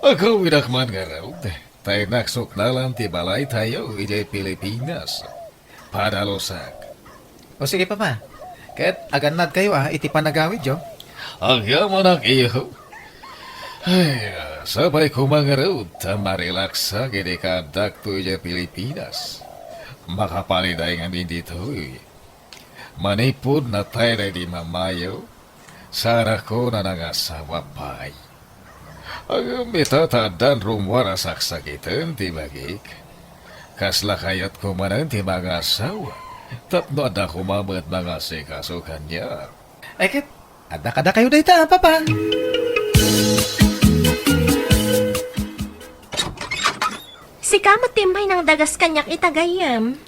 Ako winakman nga raw, tayo naksuknalan ti balay tayo ije Pilipinas. Padalosak. O sige, papa. Kahit aganad kayo iti panagawid yo. Ang yaman ang iyo. Ay, sabay ko mga raw, tamarelaksa gini kandak to ije Pilipinas. makapaliday nga din dito eh. Manipod na tayo di mamayo, sara ko na nangasawa pa'y. Ang mitatadan rumwara saksakitan ti bagik. Kasla kayat ko manan ti mga asawa. Tapno ada kumamat mga sikaso kanya. Ay kat, ada kayo dayta, papa. Si kamot timbay ng dagas kanyak itagayam.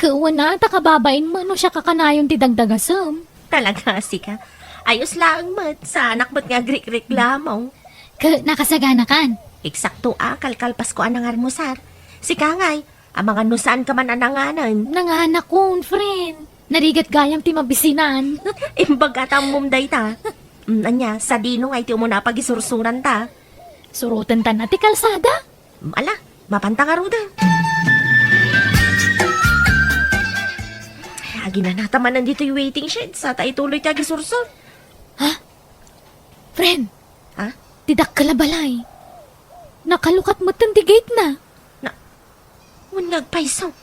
Kauna, takababain mo no siya kakanayon ti dagdagasam. Talaga, sika. Ayos lang mat, sa anak mo't nga reklamo. Nakasagana kan. Eksakto kalkalpas ko anang armusar. Sika ngay, ang mga nusaan ka man ananganan. Nanganak ko, friend. Narigat gayam ti mabisinan. Imbag atang mumday ta. Anya, sa dino ngay ti mo na pagisursuran ta. Surutan tan ati kalsada. Ala, mapanta nga ruda. Agi na nataman nandito yung waiting shed sa tayo tuloy tayo gisursur. Friend, Ha? tidak kalabalay. Nakalukat mo tan ti gate na. Munag paisaw.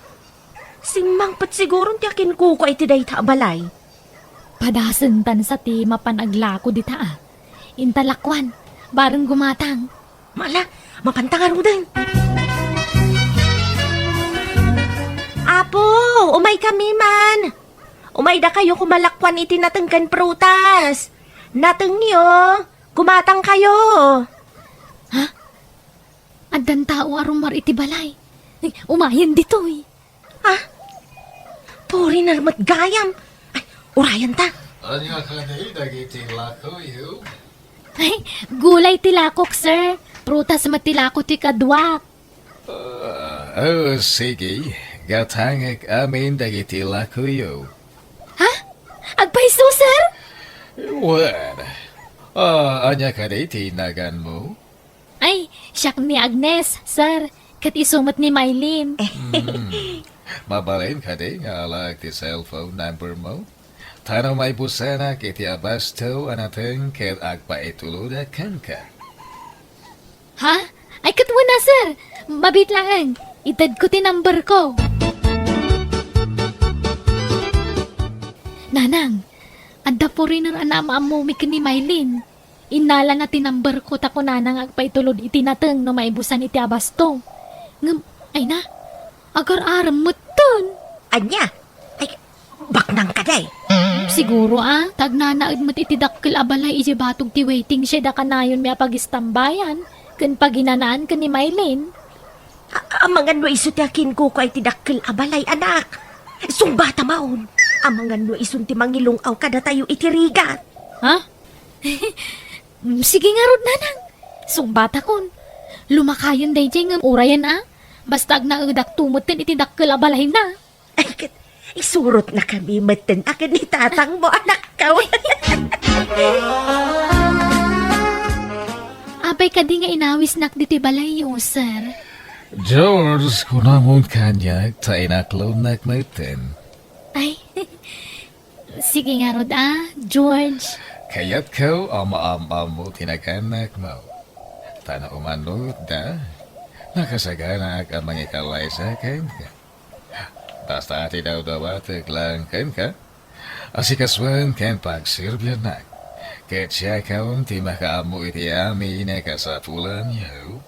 Simangpat siguro ti akin kuko ay tiday ta balay. Padasan tan sa ti mapanaglako dita Intalakwan, bareng gumatang. Mala, mapanta nga rudan. Apo, umay kami man. Umay da kayo kumalakwan iti natengkan prutas. Natengyo, kumatang kayo. Addan tao arumar iti balay. Umayan dito Puri narmat gayam. Ay, urayan ta. Anya ka na dagiti lako yu. Ay, gulay tilakok, sir. Prutas matilako ti kadwak. Sige. Gatangak amin dagiti lako yu. Agpaiso, sir? Wan. Anya ka na itinagan mo? Ay, siyak ni Agnes, sir. Kat isumat ni Mylene. Mabalin ka din nga alag ti cellphone number mo. Tanong may busana kiti abasto anateng ket agpaituluda kanka. Ha? Ay, katwa na, sir. Mabit lang. Itad ko ti number ko. Nanang, adda po rin ang anamamumik ni Mylene. Inala na ti number ko tako nanang agpaitulod iti nateng no maibusan iti abasto. Ay na, agar-aram mo ton. Anya, ay, baknang kaday. Siguro tagnanaad mo't iti dakkel abalay iti batog ti waiting siya da kanayon may pagistambayan. Kan paginanaan ka ni Mylene. Ang mga no iso ti akin kuko ay tidakkel abalay anak. Sumbata maon. Ang mga no iso ti mangilong aw kada tayo itirigat. Ha? Sige nga rod nanang. Sumbata kon. Lumakayon day jay ng urayan Basta ag naudak tumutin iti dakkel abalay na. Ay, isurot na kami maten akin ni tatang mo anak ka. Abay ka di nga inawis nak diti balay yo, sir. George, kunamon kanya tainaklon nakmaitin. Ay, sige nga rod George. Kaya't ko ama-ama mo tinaganak mo. Tana umanod da. Nakasaganak ang mga ikalay sa kanka. Basta ati daw dawatag lang kanka. Asikaswan kan pagsirbyanak. Ket siya kaon ti makaamu iti ami na kasapulan yaw.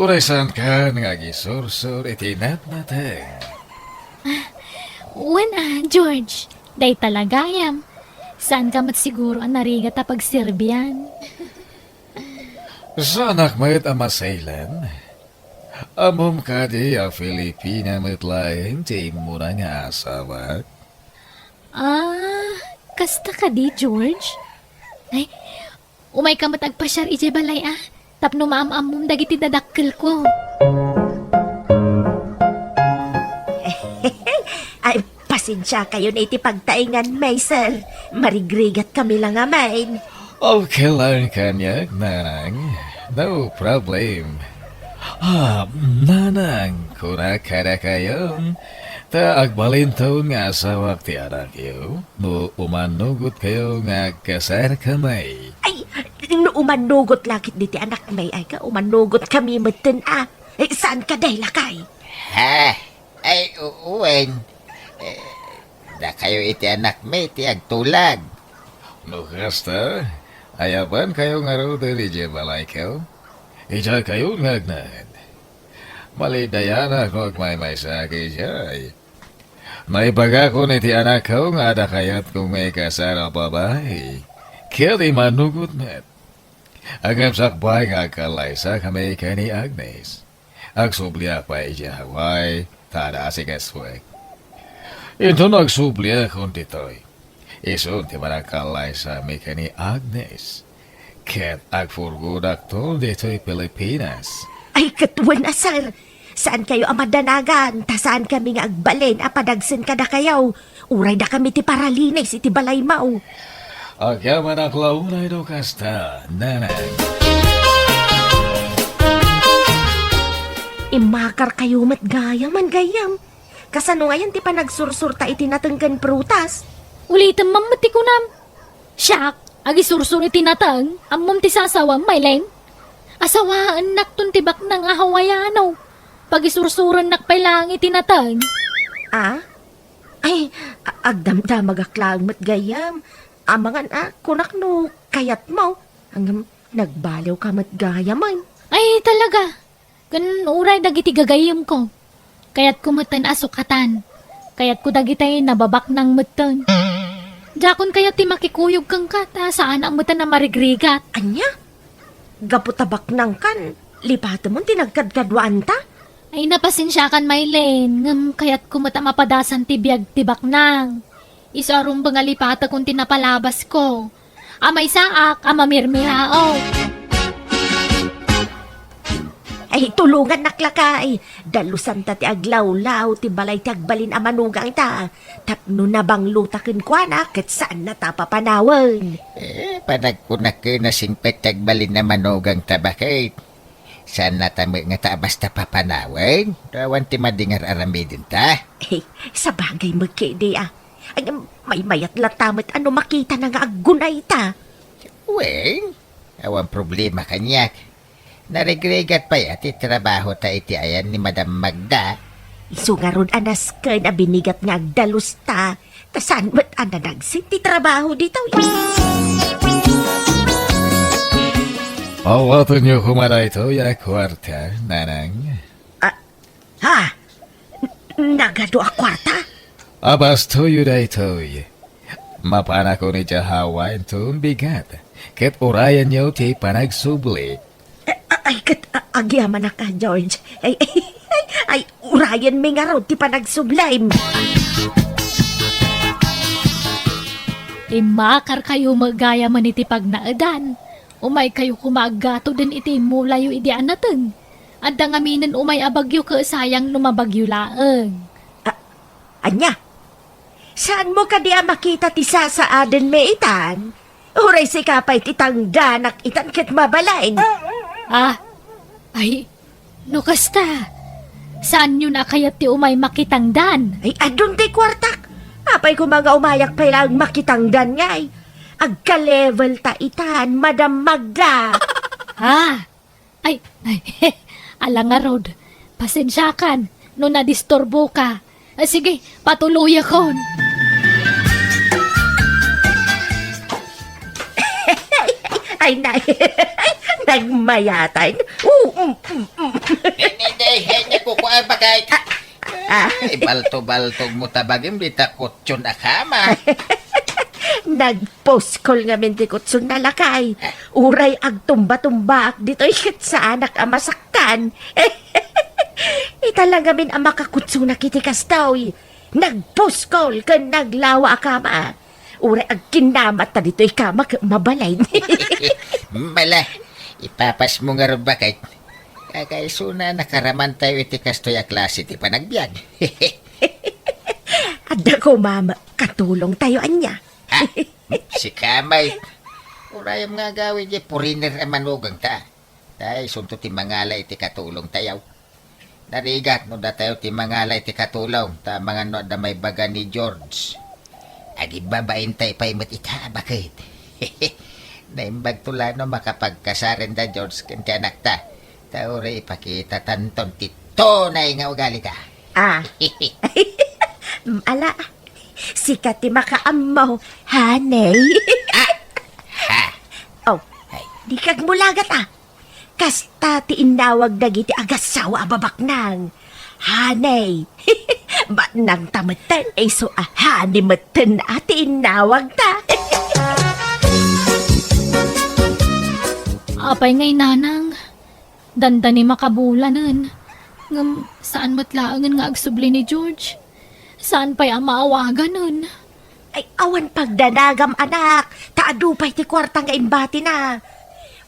Uraysan ka nga gisursur iti natnateng. George. Day talagayam. Saan ka mat siguro ang narigat a pagsirbyan? Sanak mayat amasailan. Amom ka di a Filipina matlayan ti muna nga asawa. Kasta ka di, George? Ay, umay ka matagpasyar ije balay Tapno maam-amom dagiti dadakkel ko. Ay, pasensya kayo na iti pagtaingan, may sir. Marigrigat kami lang amain. Okay lang kanya, nanang. No problem. Nanang, kurakara kayong taagbalintaw nga asawa ti anak yo. No umanugot kayo nga kasar kamay. Ay, no umanugot lakit diti anak may ay ka, umanugot kami maten Eh, saan ka day lakay? Ha? Ay, uwen. Da kayo iti anak me, iti agtulag. No kasta, ayaban kayo nga raw dali dyan balay kayo. Ija kayo ngagnad. Malidayan ako may sa kaya. Naibaga ko ni ti anak ko nga ada kayat kung may kasara babae. Kaya di manugot met. Agam sakbay nga kalay sa kami ni Agnes. Agsubliya pa ija Hawaii, tada asigaswek. Ito nagsubliya kung titoy. Isun ti manakalay sa mi ni Agnes. Ket agfurgudak tol dito'y Pilipinas. Ay, katuwan na, sir. Saan kayo amadanagan? Ta saan kami nga agbalin? Apadagsin ka na kayaw. Uray na kami ti Paralinis, iti balay mau. Agyaman ang launay do kasta, nanay. Imakar kayo matgayam, man gayam. Kasano ngayon ti pa nagsursurta iti natenggan prutas? Ulitin mamati ko nam. Siyak, agi sursuri tinatang, amom ti sasawa, Maylen. Asawaan naktun tibak ng ahawayanaw. Pagisursuran nakpailang itinatang. Ah? Ay, agdamdamag aklang matgayam. Amangan kunak no, kayat mo. Hanggang nagbaliw ka matgayam man. Ay, talaga. Ganun uray dagiti gagayom ko. Kaya't kumatan asukatan. Kaya't ko dagitay nababak ng mutan. Jakon kaya't ti makikuyog kang kata saan ang mutan na marigrigat. Anya? Gaputabak nang kan. Lipata mo tinagkadkadwaan ta? Ay napasensyakan Maylen, ngam kaya't kumata mapadasan ti biyag tibak nang. Isarong bangalipata kung tinapalabas ko. Amay saak, amamirmirao. Ay, tulungan naklakay. Dalusan ta ti aglawlaw, ti balay ti agbalin amanugang ta. Tapno na bang lutakin kwa na, kat saan na ta papanawan. Panagkunak kayo na singpet tagbalin na manugang tabakit. Saan natamo nga ta basta papanawan? Rawan ti madingar aramidin ta. Eh, sa bagay magkede Ay, may mayat latamat ano makita na nga agunay ta. Weng, awan problema kanyak. Narigrigat pa yati trabaho ta iti ayan ni Madam Magda. Isungarod anas ka na binigat nga agdalus ta. Tasan ba't ananagsit ti trabaho dito? Awatan niyo kumaray to ya kwarta, nanang. Ha? Nagado a kwarta? Abas toyo da itoy. Mapana ko ni Jahawa ito bigat. Ket urayan niyo ti panagsubli. Ay, kat agyaman na ka, George. Ay, urayan may nga raw ti panagsublime. Imakar kayo magaya man iti pagnaadan. Umay kayo kumagato din iti mulayo iti anatan. At dangaminan umay abagyo ka sayang lumabagyo laeng. Anya? Saan mo ka diya makita ti sasaaden me itan? Uray si kapay titang danak itan ket mabalain. Ay, no kasta. Saan nyo na kayat ti umay makitangdan? Ay, adun ti kwartak. Apay ko mga umayak pa lang makitangdan ngay. Agka-level ta itan, Madam Magda. Ay, alang nga Rod. Pasensyakan, no nadistorbo ka. Sige, patuloy akon. Ay, nagmayatay. Hindi, hindi ko ko ang bagay. Ay, balto-baltog mo tabagim, di takot yun akama. Nag-post call nga mentikot na lakay. Uray ag tumba-tumbak dito ikit sa anak ang masaktan. Itala min ang makakutso na kitikas daw. Nag-post call ka naglawa akama. Uray ag kinamat ta dito ikama mabalay. Mala, ipapas mo nga rin bakit? Kakaisuna nakaraman tayo iti kastoy a klase ti panagbiag. Ada ko mama, katulong tayo anya. Si Kamay. Urayam nga gawin di puriner ang manugang ta. Tay, sunto ti mangala iti katulong tayaw. Narigat no da tayo ti mangala iti katulong. Ta mga no da may baga ni George. Agibabain tayo pa imot ita, bakit? Naimbag tula no makapagkasarin da George kanti anak ta. Taure ipakita tanton ti tonay nga ugali ta. Ah, ala, sikat ti makaamaw, hanay. Oh, di kag mulagat Kasta ti inawag dagiti agasawa ababak nang. Hanay. Ba't nang tamatan ay so hanimatan ati inawag ta. Apay ngay nanang, danda ni makabulanan. Ngam, saan matlaangan nga agsubli ni George? Saan pa'y maawagan nun? Ay awan pagdanagam anak, taadupay ti kwarta nga imbati na.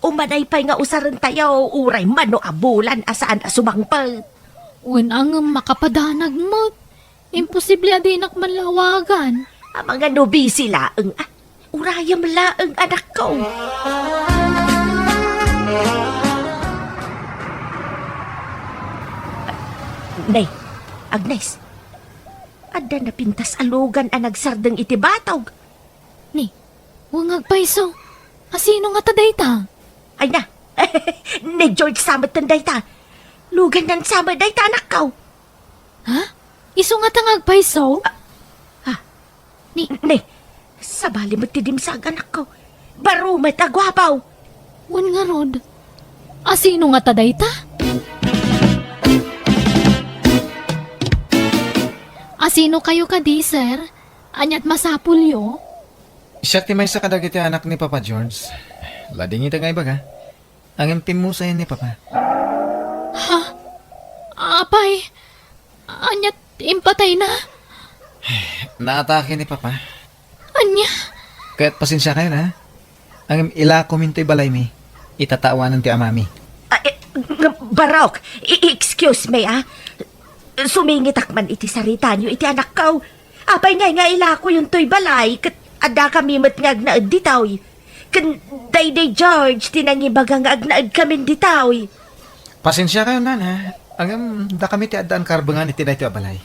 Umanay pa'y nga usaran tayo, uray mano abulan asaan asumangpal. Ang makapadanag mo. Imposible adinak manlawagan. Ang mga nobisi laeng, urayam laeng anak ko. Nay, Agnes, ada na pintas alugan ang nagsardeng iti batog. Ni, wangag paiso. Asino nga taday ta? Ay na, ni George samat tanday ta. Lugan nan sama day ta anak ko. Ha? Iso nga tangag paiso? Ni, sabali mo tidim sa anak ko. Baro matagwapaw. Wan nga rod. Asino nga taday ta? Asino kayo kadi, sir? Anyat masapulyo? Siya ti may sa kadagiti anak ni Papa George. Lading ita nga ibaga. Ang impimusay ni Papa. Apay, anyat impatay na. Naatake ni Papa. Anya, Kaya't pasensya kayo na. Ang ila kominto'y balay mi. Itatawanan ti amami. Barok, excuse me Sumingit man iti sarita nyo iti anak ko. Apay nga ila ko yung to'y balay kat ada kami matngag na ditaw. Kan day George tinangibaga nga agnaag kami ditaw. Pasensya kayo na na. Ang da kami ti adaan karbangan iti dahi ti abalay.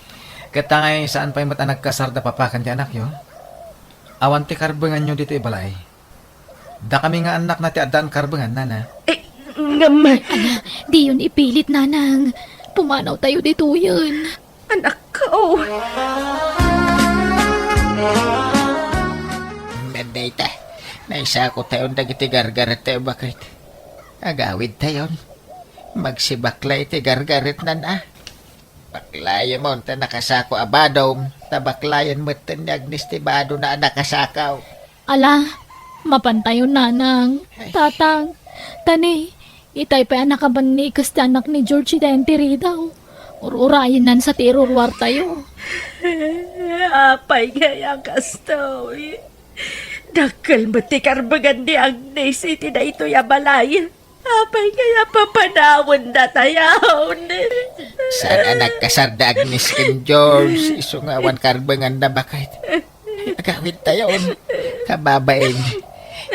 Katangay saan pa'y mata nagkasar da papakan ti anak yo. Awan ti karbangan nyo dito ibalay. Da kami nga anak na ti adaan karbangan nana. di yun ipilit, nanang. Pumanaw tayo dito yun. Anak ko. Medayta, naisa ko tayo dagiti gargaret tayo bakit. Agawid tayo. Magsibaklay ti gargaret na na. Baklayan mo, ta nakasako abadom. Tabaklayan mo ta ni Agnes ti bado na nakasakaw. Ala, mapantayon, nanang. Tatang, tani, itay pa anak kaban ni ikas ti anak ni George identiri daw. Ururayin nan sa tirurwar tayo. Apay nga kasto. Dakal mo ti karbagan ni Agnes iti na ito yabalay. Apay nga papanawan na tayo. Saan nagkasar da Agnes ken George? Isungawan karbangan na bakit. Agawid tayo. Kababain.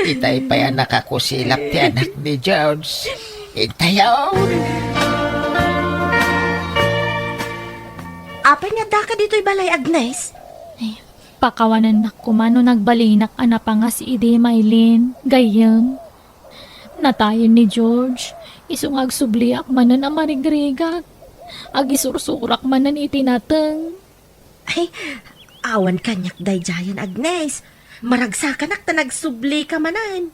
Itay pa yan nakakusilap ti anak ni George. Intayo. Apay nga da ka dito'y balay, Agnes? Ay, pakawanan na kumano nagbalinak anapa nga si Ide Maylin, gayam. Natayon ni George, isungag subliak manan ang marigrigat. Agisursurak manan itinateng. Ay, awan kanyak day jayan, Agnes. Maragsakan ta nagsubli ka manan.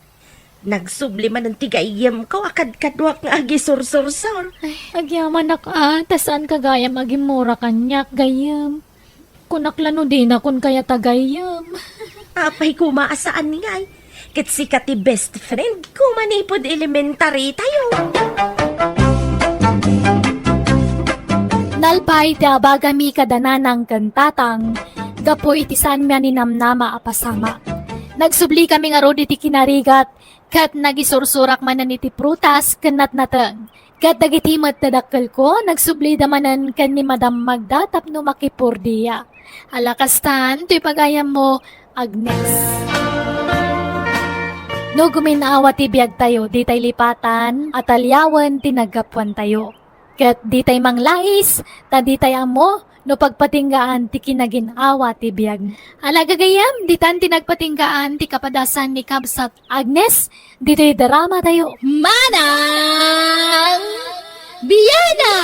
Nagsubli man ang tigayam ko, akad-kadwak nga agi sur-sur-sur. Ay, agyaman na ka, tasan kagayam agimura kanyak, gayam. Kunaklano din akon kaya tagayam. Apay kumaasaan nga Kat sikat ti best friend ko manipod elementary tayo. Nalpay ti abagami kadananang kantatang, gapo itisan mi ni namnama apasama. Nagsubli kami nga rod iti kinarigat, kat nagisursurak manan iti prutas kanat nateng. Kat dagitimat tadakkel ko, nagsubli damanan kan ni Madam Magda tapno makipurdiya. Alakastan, to'y pagayam mo, Agnes. No guminaawa ti biyag tayo, di tay lipatan, at alyawan tinagapwan tayo. Kat di tay manglais, ta di tay amo, no pagpatinggaan ti kinaginawa ti biyag. Alagagayam, di tan tinagpatinggaan ti kapadasan ni Kabsat Agnes, di tay drama tayo. Manang! Biana!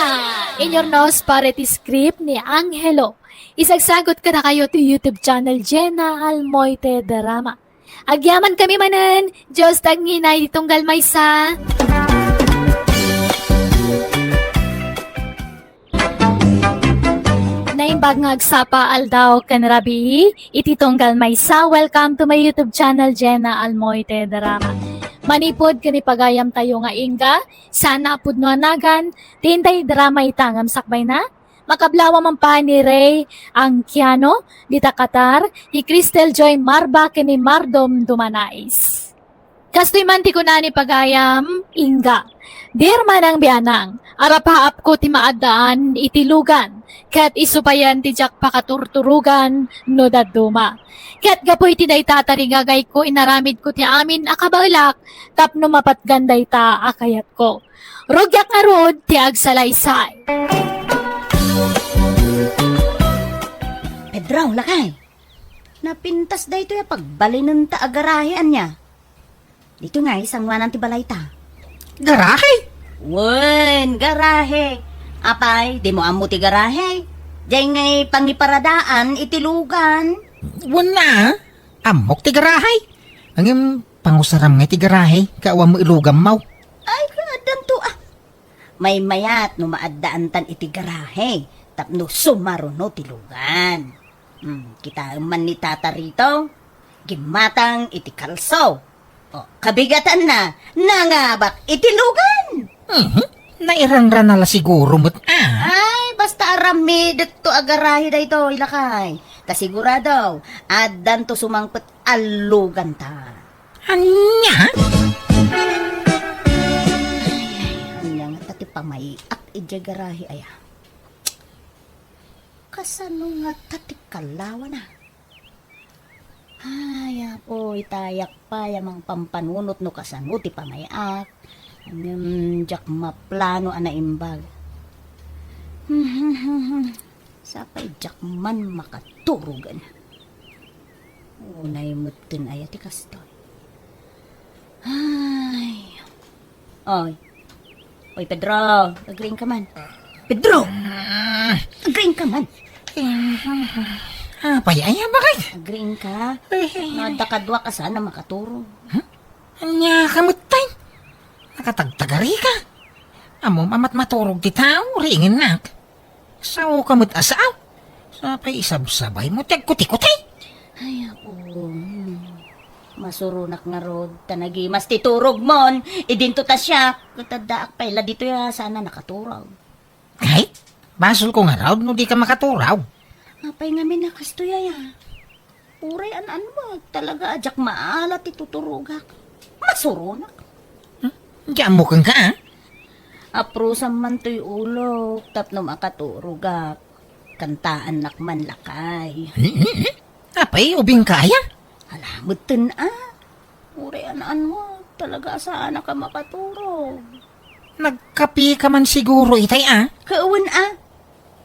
In your nose parity script ni Angelo. Isagsagot ka na kayo to YouTube channel Jenna Almoite Drama. Agyaman kami manan, Diyos tagnginay ditong galmaysa. Naimbag nga agsapa aldaw kanrabi, ititong galmaysa. Welcome to my YouTube channel Jenna Almoite Drama. Manipod kani pagayam tayo nga inga, sana pud no anagan, tintay drama itangam sakbay na. Makablawa man pa ni Ray ang Kiano, dita Qatar, ni Cristel Joy Marba kini Mardom Dumanais. Kastoy man ti kunani pagayam, inga. Dir man ang biyanang, arapaap ko ti maadaan itilugan, kat isupayan ti jak pakaturturugan, no daduma. Kat gapoy ti day tatarigagay ko, inaramid ko ti amin akabalak, tapno mapatganday ta akayat ko. Rugyak nga rod ti agsalaysay. Pedro, lakay. Napintas da ito ya pagbalinan ta agarahian niya. Dito nga, isang wanan ti balay ta. Garahe? Wen, garahe. Apay, di mo amo ti garahe. Diyan nga'y pangiparadaan, itilugan. Wala. Amok ti garahe. Ang pangusaram nga ti garahe, kaawa mo ilugam mau. Ay, kadam to ah. May mayat no maaddaan tan iti garahe. Tapno sumaruno tilugan. Kita man ni tata rito. Gimatang iti kalso. O, kabigatan na, nangabak itilugan. Nairanran na la siguro mo't Ay, basta arami dito agarahi da ito, ilakay. Kasigurado, addan to sumangpet alugan ta. Anya? Anya nga tati pamay at ijagarahi aya. Kasano nga tati kalawa na. Ay, apo, itayak pa yamang pampanunot no kasano ti pamayak. Jak maplano ana imbag. Sapay jak man makaturugan. Unay mutun aya ti kastoy. Ay. Oy. Oy, Pedro, agring ka man. Pedro! Agring ka man. Payaya ba kay? Agring ka. Nadakadwa ka sana makaturo. Anya kamutay. Nakatagtagari ka. Amo mamat maturog ti tao, ringin nak. Sao kamut asaw? Sapay isabsabay mo, tagkuti-kuti. Ay, ako. Masurunak nga rod. Tanagi, mas titurog mon. Idinto ta siya. Katadaak paila dito ya. Sana nakaturog. Ay, basol ko nga raw, no di ka makaturaw. Apay nga minakastoya ya. Uray an mo. Talaga ajak maalat ituturugak. Masurunak. Diyan mo kang ka, ha? Aprusan man to'y ulo. Tapno makaturugak. Kantaan nakman lakay. Apay, ubing kaya? Alamutin Uray an mo. Talaga sana ka makaturog. Nagkapi ka man siguro itay, ah? Kauwan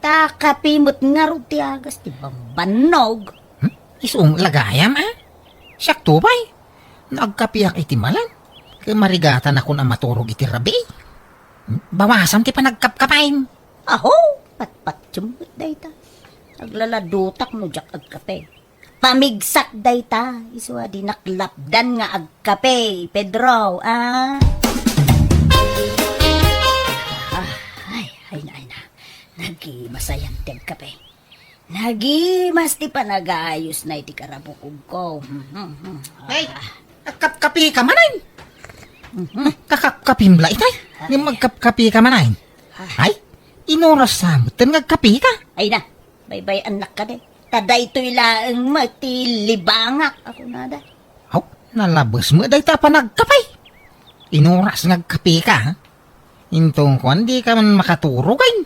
takapimot nga ro ti agas ti bambanog. Isong lagayam, ah? Siyak tubay. Nagkapiyak iti malan. Kaya marigatan ako na maturog iti rabi. Bawasan ti pa nagkapkapain. Aho, patpat jumot dayta. Aglaladutak no jak agkape. Pamigsak dayta. Iswa di naklapdan nga agkape, Pedro, Ay na. Nagimasayan ti agkape. Nagimas ti panagayos na iti karabukog ko. Ay, kapkapi ka manayin. Kakapkapim la itay. Yung magkapkapi ka manayin. Ay, inoras sa mutan ngagkapi ka. Ay na, bye-bye anak ka de. Taday to'y laang matilibangak ako na da. Oh, nalabas mo day ta pa nagkapay. Inoras ngagkapi ka, ha? Intong ko, hindi ka man makaturugay.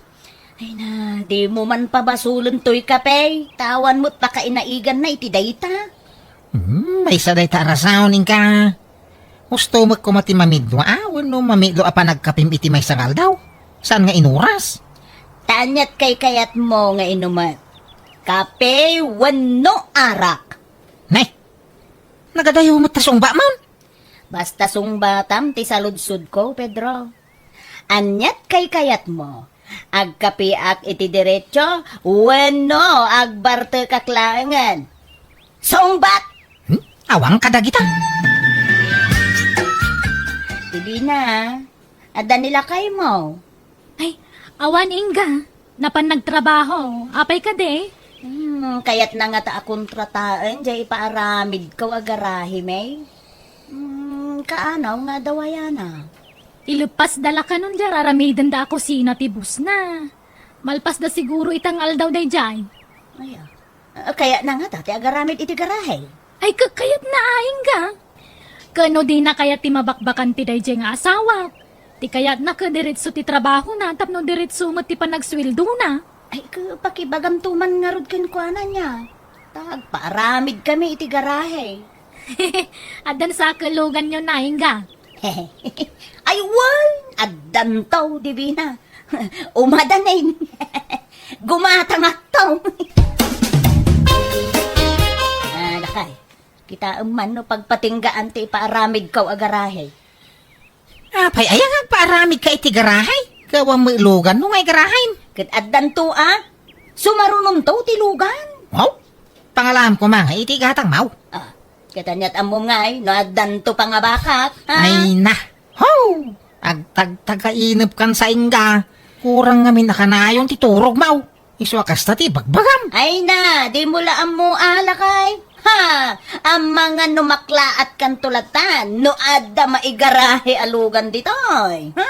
Ay na, di mo man pabasulon to'y kape. Tawan mo't pakainaigan na iti dayta. May sa day ta rasawnin ka. Gusto mo ko mati mamidlo, wano mamidlo pa nagkapim iti may sangal daw. Saan nga inuras? Tanyat kay kayat mo nga inumat. Kape, wano arak. Nay, nagadayo mo tasong ba man? Basta sungbatam ti saludsud ko, Pedro. Anyat kay kayat mo. Agkapiak iti diretso, wenno agbarte kaklangan. Songbat! Awang kadagita. Tibi na, ada nila kay mo. Ay, awan Inga. Napan nagtrabaho. Apay ka de. Kayat na nga ta akong trataan, jay paaramid kaw agarahi, may. Kaanaw nga dawayana. Ilupas dala ka nun dyan. Raramidan da ako sina tibus na. Malpas da siguro itang aldaw day jay. Ay, kaya na nga ta, ti agaramid iti garahe. Ay, kakayat na aing ka. Kano di na kaya ti mabakbakan ti day jay nga asawa. Ti kayat na ka diretso ti trabaho na, tapno diretso mo ti panagswildo na. Ay, pakibagam tuman nga rod kinkwana niya. Paaramid kami iti garahe. Adan sa kalugan nyo na, Inga. Ay, wan! Addantaw, Divina. Umadanin. Gumatangaktaw. Lakay, kita man no pagpatinggaan ti paaramid kaw agarahe. Apay, ayang agpaaramid ka iti garahay. Kawang mailugan no ngay garahay. Kat addanto sumarunong to tilugan. Wow, pangalam ko mga iti gatang mau. Katanyat amom nga no addanto pa nga bakak. Ay na, ho! Agtagtagainip kan sa Inga. Kurang ngamin nakanayon ti turog mau. Iswakas na ti bagbagam. Ay na, di mula mo alakay. Ha, ang mga numakla at kantulatan, no adda maigarahe alugan ditoy. Ha?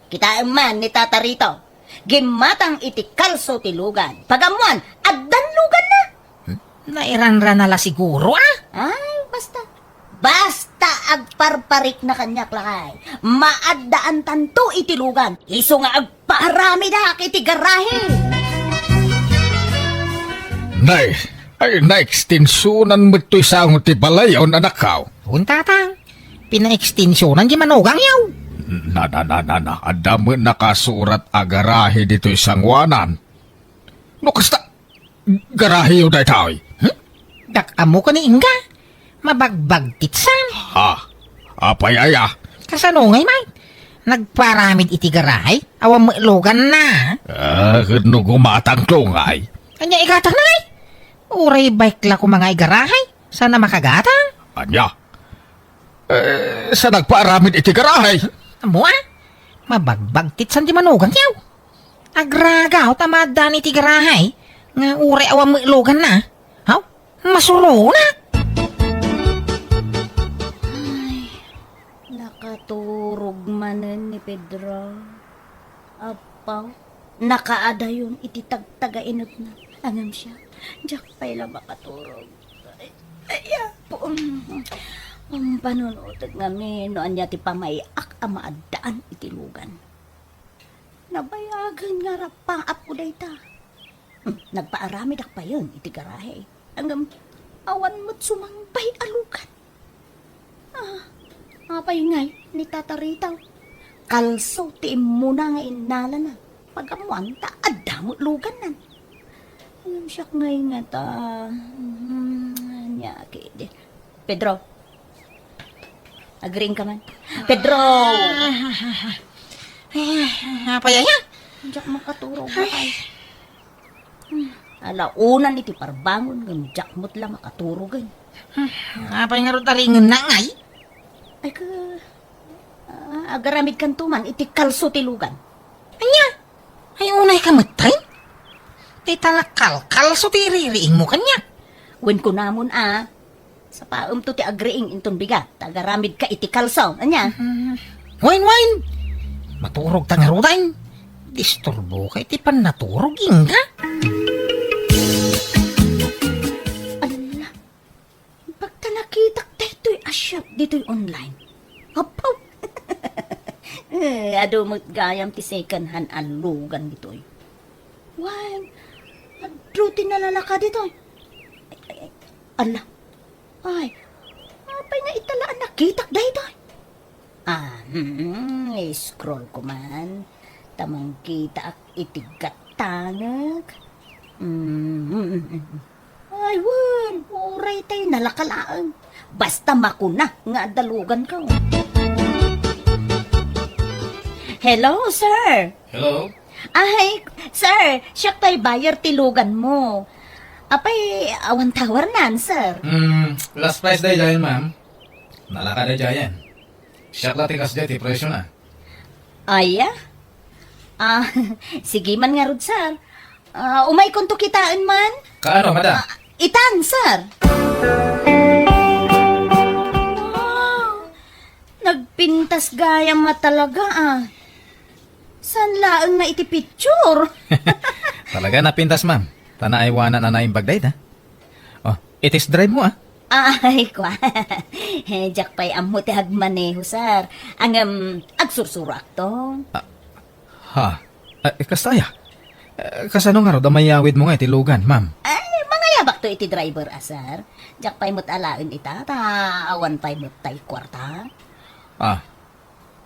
Kita man ni Tata Rito, gimatang iti kalso tilugan. Pagamuan, addan lugan na. Nairanra na la siguro Ay, basta. Basta agparparik na kanyak lakay. Maaddaan tanto itilugan. Iso nga agparami na iti garahe. Nay, ay na-extensionan mo ito'y sangot ti balayaw na nakaw. Untatang, pina-extensyonan di manugang yaw. Na, adamo nakasurat agarahe dito'y sangwanan. No, kasta, garahe yun ay tao'y. Dakamo ka ni Inga. Mabagbag titsan. Ha, apay aya. Kasanungay man. Nagparamid iti garahay. Awang mailugan na. Kano gumatang klungay. Kanya igatang na Uray bike la ko mga igarahay. Sana makagatang. Anya? Sa nagpaaramid iti garahe. Amo mabagbag titsan di manugang yaw. Agragaw tamadan iti garahay. Nga uray awang mailugan na. Haw, masulo na. Nakaturog manen ni Pedro. Apaw, nakaada yun iti tagtagainot na. Angam siya, diyak pa'y lang makaturog. Ay, po. Panunod nga no anya ti pamayak ang maaddaan iti lugan. Nabayagan nga rapa apo dayta. Nagpaarami dak pa yun iti garahe. Angam, awan mo't sumangbay alugan. Apay ngay, ni Tata Ritaw. Kalso ti muna nga inala na. Pagamuan ta, adamot lugan nan. Ayun siya ngay nga ta. Nyaki. Pedro. Agring ka man. Pedro! Apay aya. Diyak makaturog ka kay. Alaunan iti parbangon ng diyak mo't lang makaturogan. Apay nga ro taringan na ngay. Ay ka, agaramid kan tuman, iti kalso tilugan. Anya, ay unay ka matay. Di talakal, kalso ti ririing mo kanya. Wen ko namon sa paum to ti agriing inton bigat, agaramid ka iti kalso, anya? Wine. Maturog ta nga rudain. Disturbo ka iti pan naturog Inga. Ala, pagka nakita dito'y asyap, dito'y online. Apaw! Adumot gayam ti second hand alugan dito'y. Why? Adro tinalalaka dito'y. Ay, ala. Ay, apay nga italaan nakitak dito'y. Scroll ko man. Tamang kita ak itigat tanag. Ay, wan, uray tayo nalakalaan. Basta makuna nga dalugan ka. Hello, sir. Hello? Ay, sir, siya pa'y bayar tilugan mo. Apay, awan tawar nan, sir. Last price day dyan, ma'am. Nalaka day dyan. Siya lang tikas dyan, ti presyo na. Ay, sige man nga rod, sir. Umay kung to kitaan man. Kaano, madam? Itan, sir. Nagpintas gaya ma talaga, San laang na iti picture? Talaga napintas, ma'am. Tanaiwanan na naimbag day, ha? Oh, itis drive mo, Ay, kwa. Jack pa'y amo ti hagmaneho, sir. Ang, agsursurak to. Ha? Kastaya? Kasano nga ro, damayawid mo nga itilugan, ma'am. Ay, mga yabak to iti driver, sir. Jack pa'y mo't alain ita, awan pa'y mo't tay kwarta.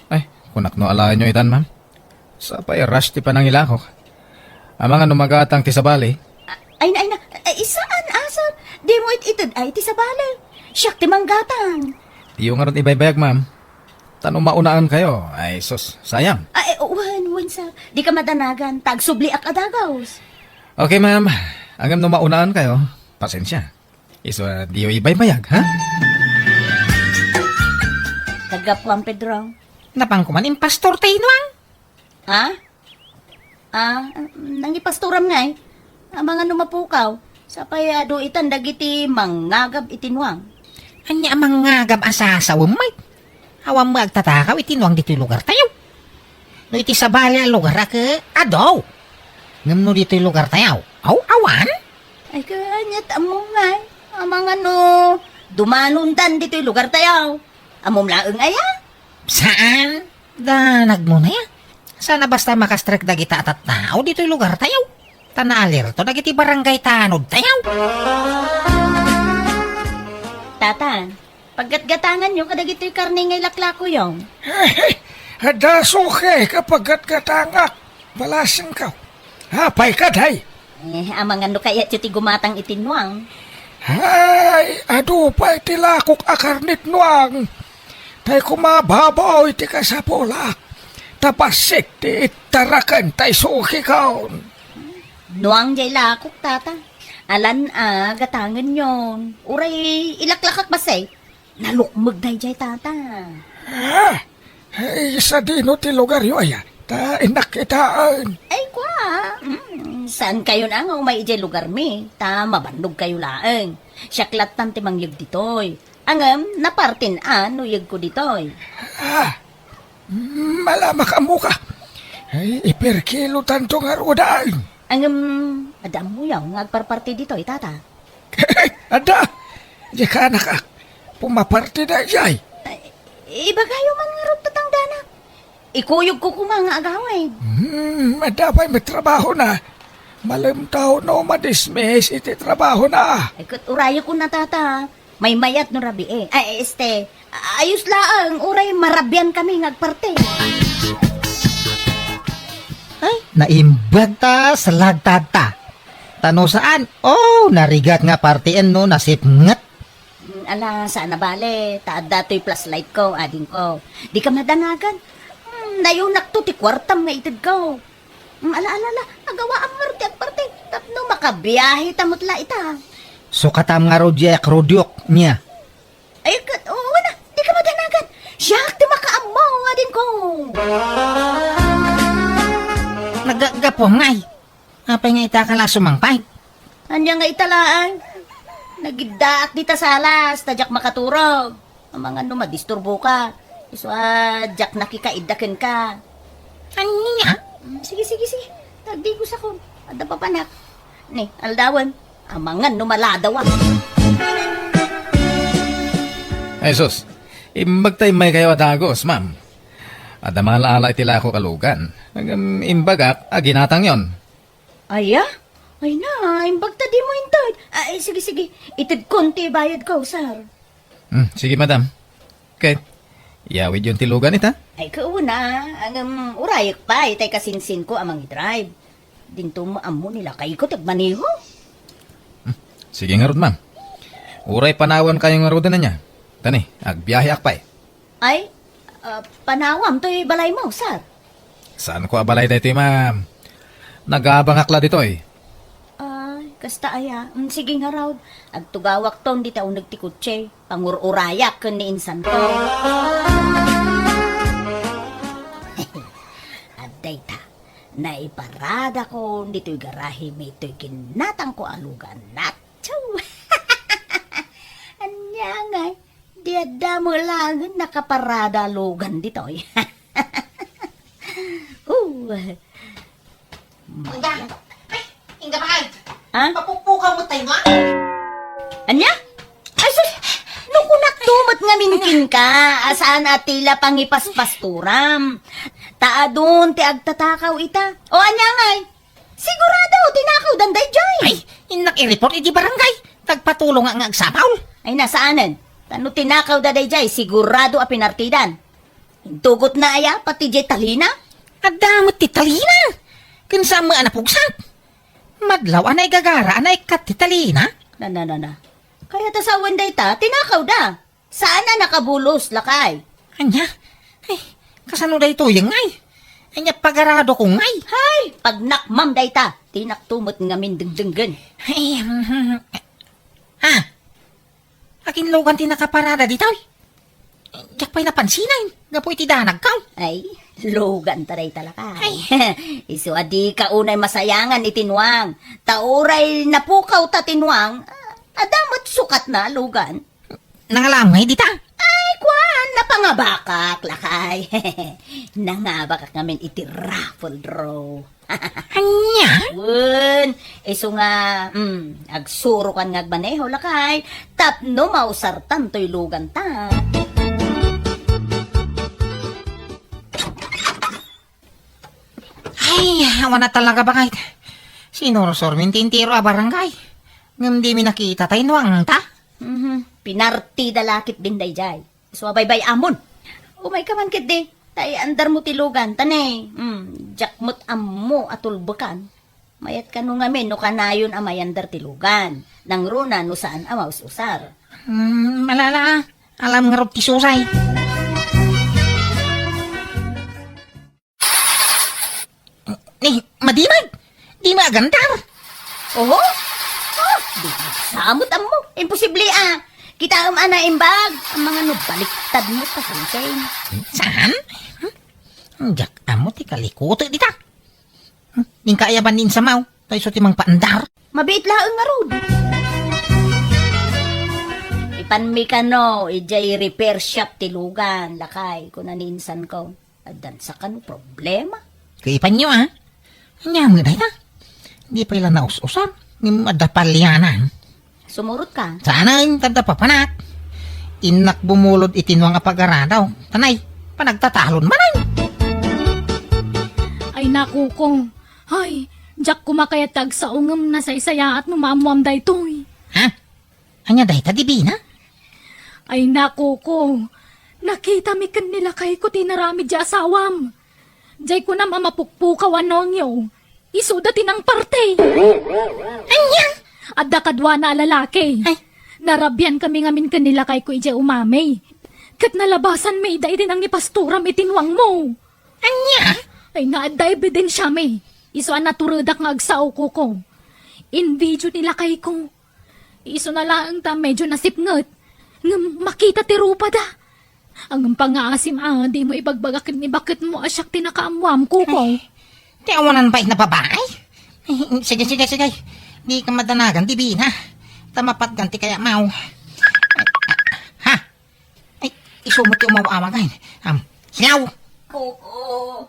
Ay, kunak no alayan nyo itan, ma'am. Sa pa'y rush ti panangilakok. Ang mga numagatang ti sabali. Ay na, isaan, sir? Di mo itid ay ti sabali. Siyak ti manggatang. Iyo nga ron ibaybayag, ma'am. Tanong maunaan kayo. Ay, sus, sayang. Ay, wan, sir. Di ka madanagan. Tagsubli ak adagaws. Okay, ma'am. Hanggang no maunaan kayo, pasensya. Iso, diyo ibaybayag, ha? Kagapwang Pedro. Napangkuman yung pastor tayo nuang. Ha? Nangipastoram nga Ang mga numapukaw. Sa payado itan dagiti mangagab itinwang. Anya mga gab asasawa may. Hawang magtatakaw itinuang dito yung lugar tayo. No iti sabali ang lugar ka, adaw. Ngam no dito yung lugar tayo. Awan? Ay kanyat among nga. Ang mga dumanundan dito yung lugar tayo. Amom laeng aya. Saan? Danag mo na yan. Sana basta makastrek dagita at tao dito yung lugar tayo. Tanalir to dagiti barangay tanod tayo. Tatan, paggatgatangan nyo kadagito'y karne ngay laklako yung. Hada suke kapag gatgatangak. Balasin ka. Hapay ka, day. Amang ano kaya ti gumatang itinwang. Hay, adu pa iti lakok akarnit nuang. Tay kumababaw iti kasapulak. Tapasik ti itarakan tay suki kaon. Nuang jay lakok, tata. Alan gatangan yon. Uray ilaklakak basay. Nalukmag na jay, tata. Ay, sa dino ti lugar yo aya. Ta inakitaan. Ay, kwa. Saan kayo na nga umay jay lugar mi? Ta mabandog kayo laeng. Syaklat tan ti mangyag ditoy. Angam, napartin nuyag ko ditoy. Malama ka mo ka. Ay, iperkilo tanto nga rodaan. Angam, adam mo yaw ngagparparti ditoy, tata. Ada, di ka anak pumaparti na jay. Ibagayo man nga ron tatangdana. Ikuyog ko kumanga agaway. Madapay may trabaho na. Malam tao no madismiss iti trabaho na. Ay, kat urayo ko na, tata. May mayat no rabi Ay, ayos laang. Uray, marabyan kami ngagparte. Naimbag ta sa lagtata. Tano saan? Oh, narigat nga partian no, nasipngat. Ala, saan na bale? Taad dato'y plus light ko, ading ko. Di ka madanagan. Nayunak to, ti kwartam nga itid ko. Ala, agawa ang marti at parte. Tapno makabiyahe tamutla ita. So katam nga rodya krodyok niya. Ay, wala, di ka madanagan. Siyak, di makaamaw, ading ko. Nagagapong ngay. Apay nga itakala sumangpay. Anya nga italaan. Nagiddaak di ta salas, tadyak makaturog. Ang mga madisturbo ka. Iso jak nakikaidakin ka. Anya? Sige. Tagdi ko sa ko. Ada pa panak. Ni, aldawan. Amangan numaladawa. Ay, sus. Imbag tayo may kayo at agos, ma'am. At malaala itila ako kalugan. Hanggang imbagak, ginatang yon. Aya? Ay na, imbagta di mo intod. Ay, sige. Itid konti bayad ko, sir. Sige, madam. Okay. Yawid yung tilugan ita. Ay, kauna. Ang urayak pa, itay kasinsin ko amang i-drive. Dinto mo amo nila kay ko tagmaniho. Sige nga ron, ma'am. Uray panawan kayo nga roda na niya. Tani, agbiyahe akpay. Ay, panawam to'y balay mo, sir. Saan ko abalay dito, ma'am? Nagabangakla dito eh. Ay, kasta aya. Sige nga raw. Agtugawak ton di taon nagtikutse. Pangururayak kan ni insan to. Aday ta. Naiparada ko dito'y garahe may ito'y kinatang ko alugan. Natsaw! Anya nga, di ada mo lang nakaparada alugan dito'y. Inga ba? Ha? Papupukaw mo tayo, ha? Anya? Ay, sus! Nung kunak tumot nga minkin ka, asaan atila pangipaspasturam. Taadun, ti agtatakaw ita. O, anya ngay? Sigurado, tinakaw danday jay. Ay, inak i-report iti barangay. Tagpatulong nga agsapaw. Ay, nasaanan? Tano tinakaw daday jay, sigurado a pinartidan. Tugot na aya, pati jay talina. Adamot ti talina. Kinsa mo anapugsak. Madlaw anay gagara, anay kat ti talina. Na. Kaya ta sa wenday ta, tinakaw da. Saan na nakabulos, lakay? Anya? Ay, kasano da ito yung ngay? Anya pagarado ko ngay. Hay, pag nakmam day ta, tinaktumot nga min dengdenggen. Ay, ha? Akin logan ti nakaparada dito. Diyak pa'y napansinan. Gapoy ti danag ka. Ay, logan taray talaka. Isu adi ka unay masayangan itinwang. Tauray napukaw ta tinwang. Adamot sukat na logan. Nangalamay dita. Ay, kwan, napangabakak lakay. Nangabakak ngamin iti raffle draw. Anya? Wun, isu nga, agsuro kan ngagbaneho lakay. Tapno mausartan to'y lugan ta. Ay, awan na talaga ba kahit sinursor mintintiro a barangay. Ngam di mi nakita tayo nuang ta. Pinarti dalakit din day jay. So bay amon. Umay ka man kit di. Tay andar mo tilugan tanay. Jakmut ammo atulbukan. Mayat ka no ngamin no kanayon amay andar tilugan. Nang runa no saan amaus usar. Malala, alam nga rot ti susay. Ni, madimag. Di magandar. Oho? Di samot ammo. Imposible Kita ana imbag. Ang mga nubaliktad mo pa sansay. Saan? Jak amo ti kalikuto dita. Ning kaayaban nin sa mau. Tayo so timang paandar. Mabiit laang nga rod. Ipanmi ka no, ijay repair shop tilugan, lakay, kung naninsan ko. Adan sa kano problema. Kaipan nyo Anya mo na ita. Di pa ilan naus-usan. Ng madapalyanan. Sumurot ka. Sana yung tanda papanak. Inak bumulod itinwang apag-aradaw. Tanay, panagtatalon manay. Ay naku ko. Ay, Jack kumakayatag sa ungam na saysaya at numamuam daytoy. Ha? Anya dahi ta dibina? Ay naku ko. Nakita mi kan nila kay ko tinarami di asawam. Jay ko na mamapukpukaw anong yo. Isuda tinang parte. Anya? Adda kadwa na lalaki. Ay. Narabyan kami ngamin kanila kay ko ije umamay. Kat nalabasan may day din ang ipasturam itinwang mo. Anya? Ay naadda ebidensya may. Iso ang naturudak nga agsaw ko. In video nila kay ko. Iso na lang ta medyo nasipngot. Ngam makita ti rupa da. Ang pangaasim di mo ibagbagakit ni bakit mo asyak tinakaamwam ko. Di awanan pa na babae? Sige. Di ka madanagan, dibina. Tamapat ganti kaya mau. Ha? Ay, isumot yung mawawagain. Singaw! Oo.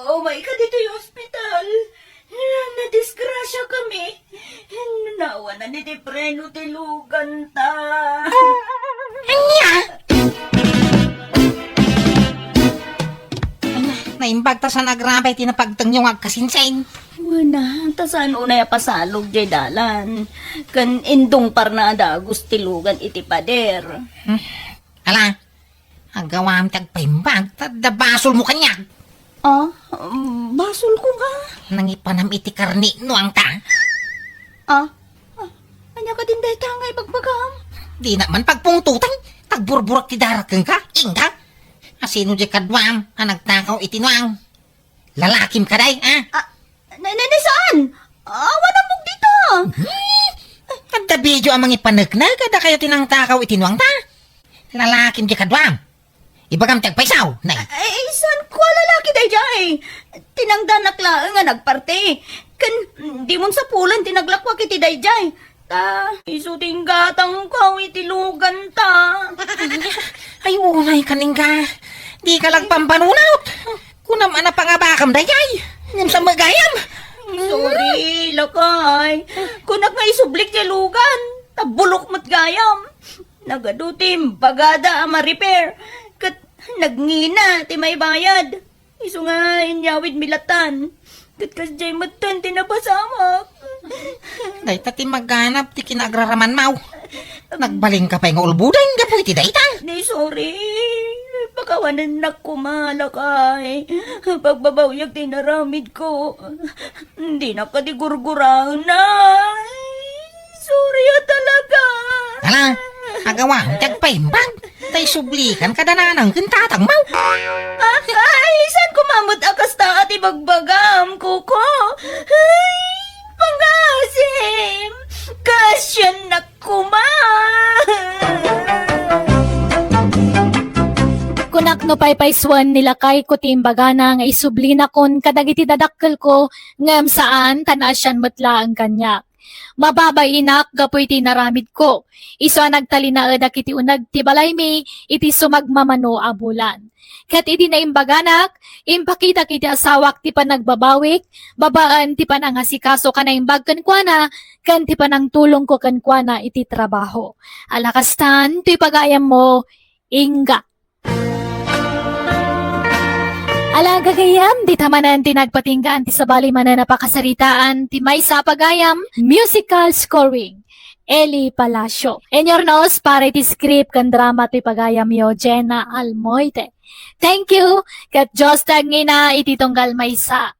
Oh my God, dito yung hospital. Nadisgrasya kami. Nawa na ni Depreno tilugan ta. Anya? Naimbag ta sa nagrabay tinapagtang yung agkasinsain. Wala, tasan unay pasalog jay dalan. Kan indong parnada gustilugan iti pader. Ala, agawam tagpaimbag, tadabasol mo kanya. Basol ko nga. Nangipanam iti karni nuang ta. Anya ka din dahi tangay bagbagam. Di naman pagpungtutan, tagburburak ti darakeng ka, ingka. Asino di kadwam, ang nagtakaw iti nuang. Lalakim ka day, ha? Saan? Wala mong dito. Kadda video ang mga ipanagna, kada kayo tinang takaw itinuang ta. Lalakim di kadwam. Ibagam tagpaisaw, nay. Saan ko lalaki day jay? Tinangdanak lang nga nagparte. Kan, di mo sa pulan tinaglakwa kiti day jay. Ta, isuting gatang ko itilugan ta. Ay, unay kaningga. Di ka lang pampanunot. Kunam ana pangabakam dayay. Ngam sa magayam. Sorry, lakay. Kunak nga isublik niya lugan. Tabulok mo't gayam. Nagadutim, bagada ama repair. Kat nagngina, ti may bayad. Iso nga inyawid milatan. Kat kasjay matan, tinapasamak. Day tati magganap ti kinagraraman mau. Nagbaling ka pa yung ulbudan, gapoy ti dayta. Ni sorry. Pakawanan na kumalakay. Pagbabawyag tinaramid ko. Hindi na kadigurgurang na. Sorry talaga. Hala, agawa, tagpaimbag. Tay sublikan kadananang kintatang mau. Ay, saan kumamot akas ta at ibagbagam, kuko? Ay, pangasim. Kasyan na kuma. Kunak no paypayswan nila kay kutimbaga na nga isubli na kon kadagiti dadakkel ko ngam saan tanasyan matla ang kanyak. Mababay inak gapoy tinaramid ko. Iso nagtalina edak iti unag ti balay mi iti sumagmamano a bulan. Kat iti na imbaganak, impakita kiti asawak ti panagbabawik, babaan ti panangasikaso ka na imbag kankwana, kan ti panang tulong ko kankwana iti trabaho. Alakastan, ti pagayam mo, Inga. Ala gagayam, di tamanan tinagpatinggaan ti sabali manan napakasaritaan ti may sa pagayam, musical scoring. Eli Palacio. Enyor nos, pare ti script kan drama ti pagayam yo, Jenna Almoite. Thank you, kat Diyos tag ngina ititunggal may sa.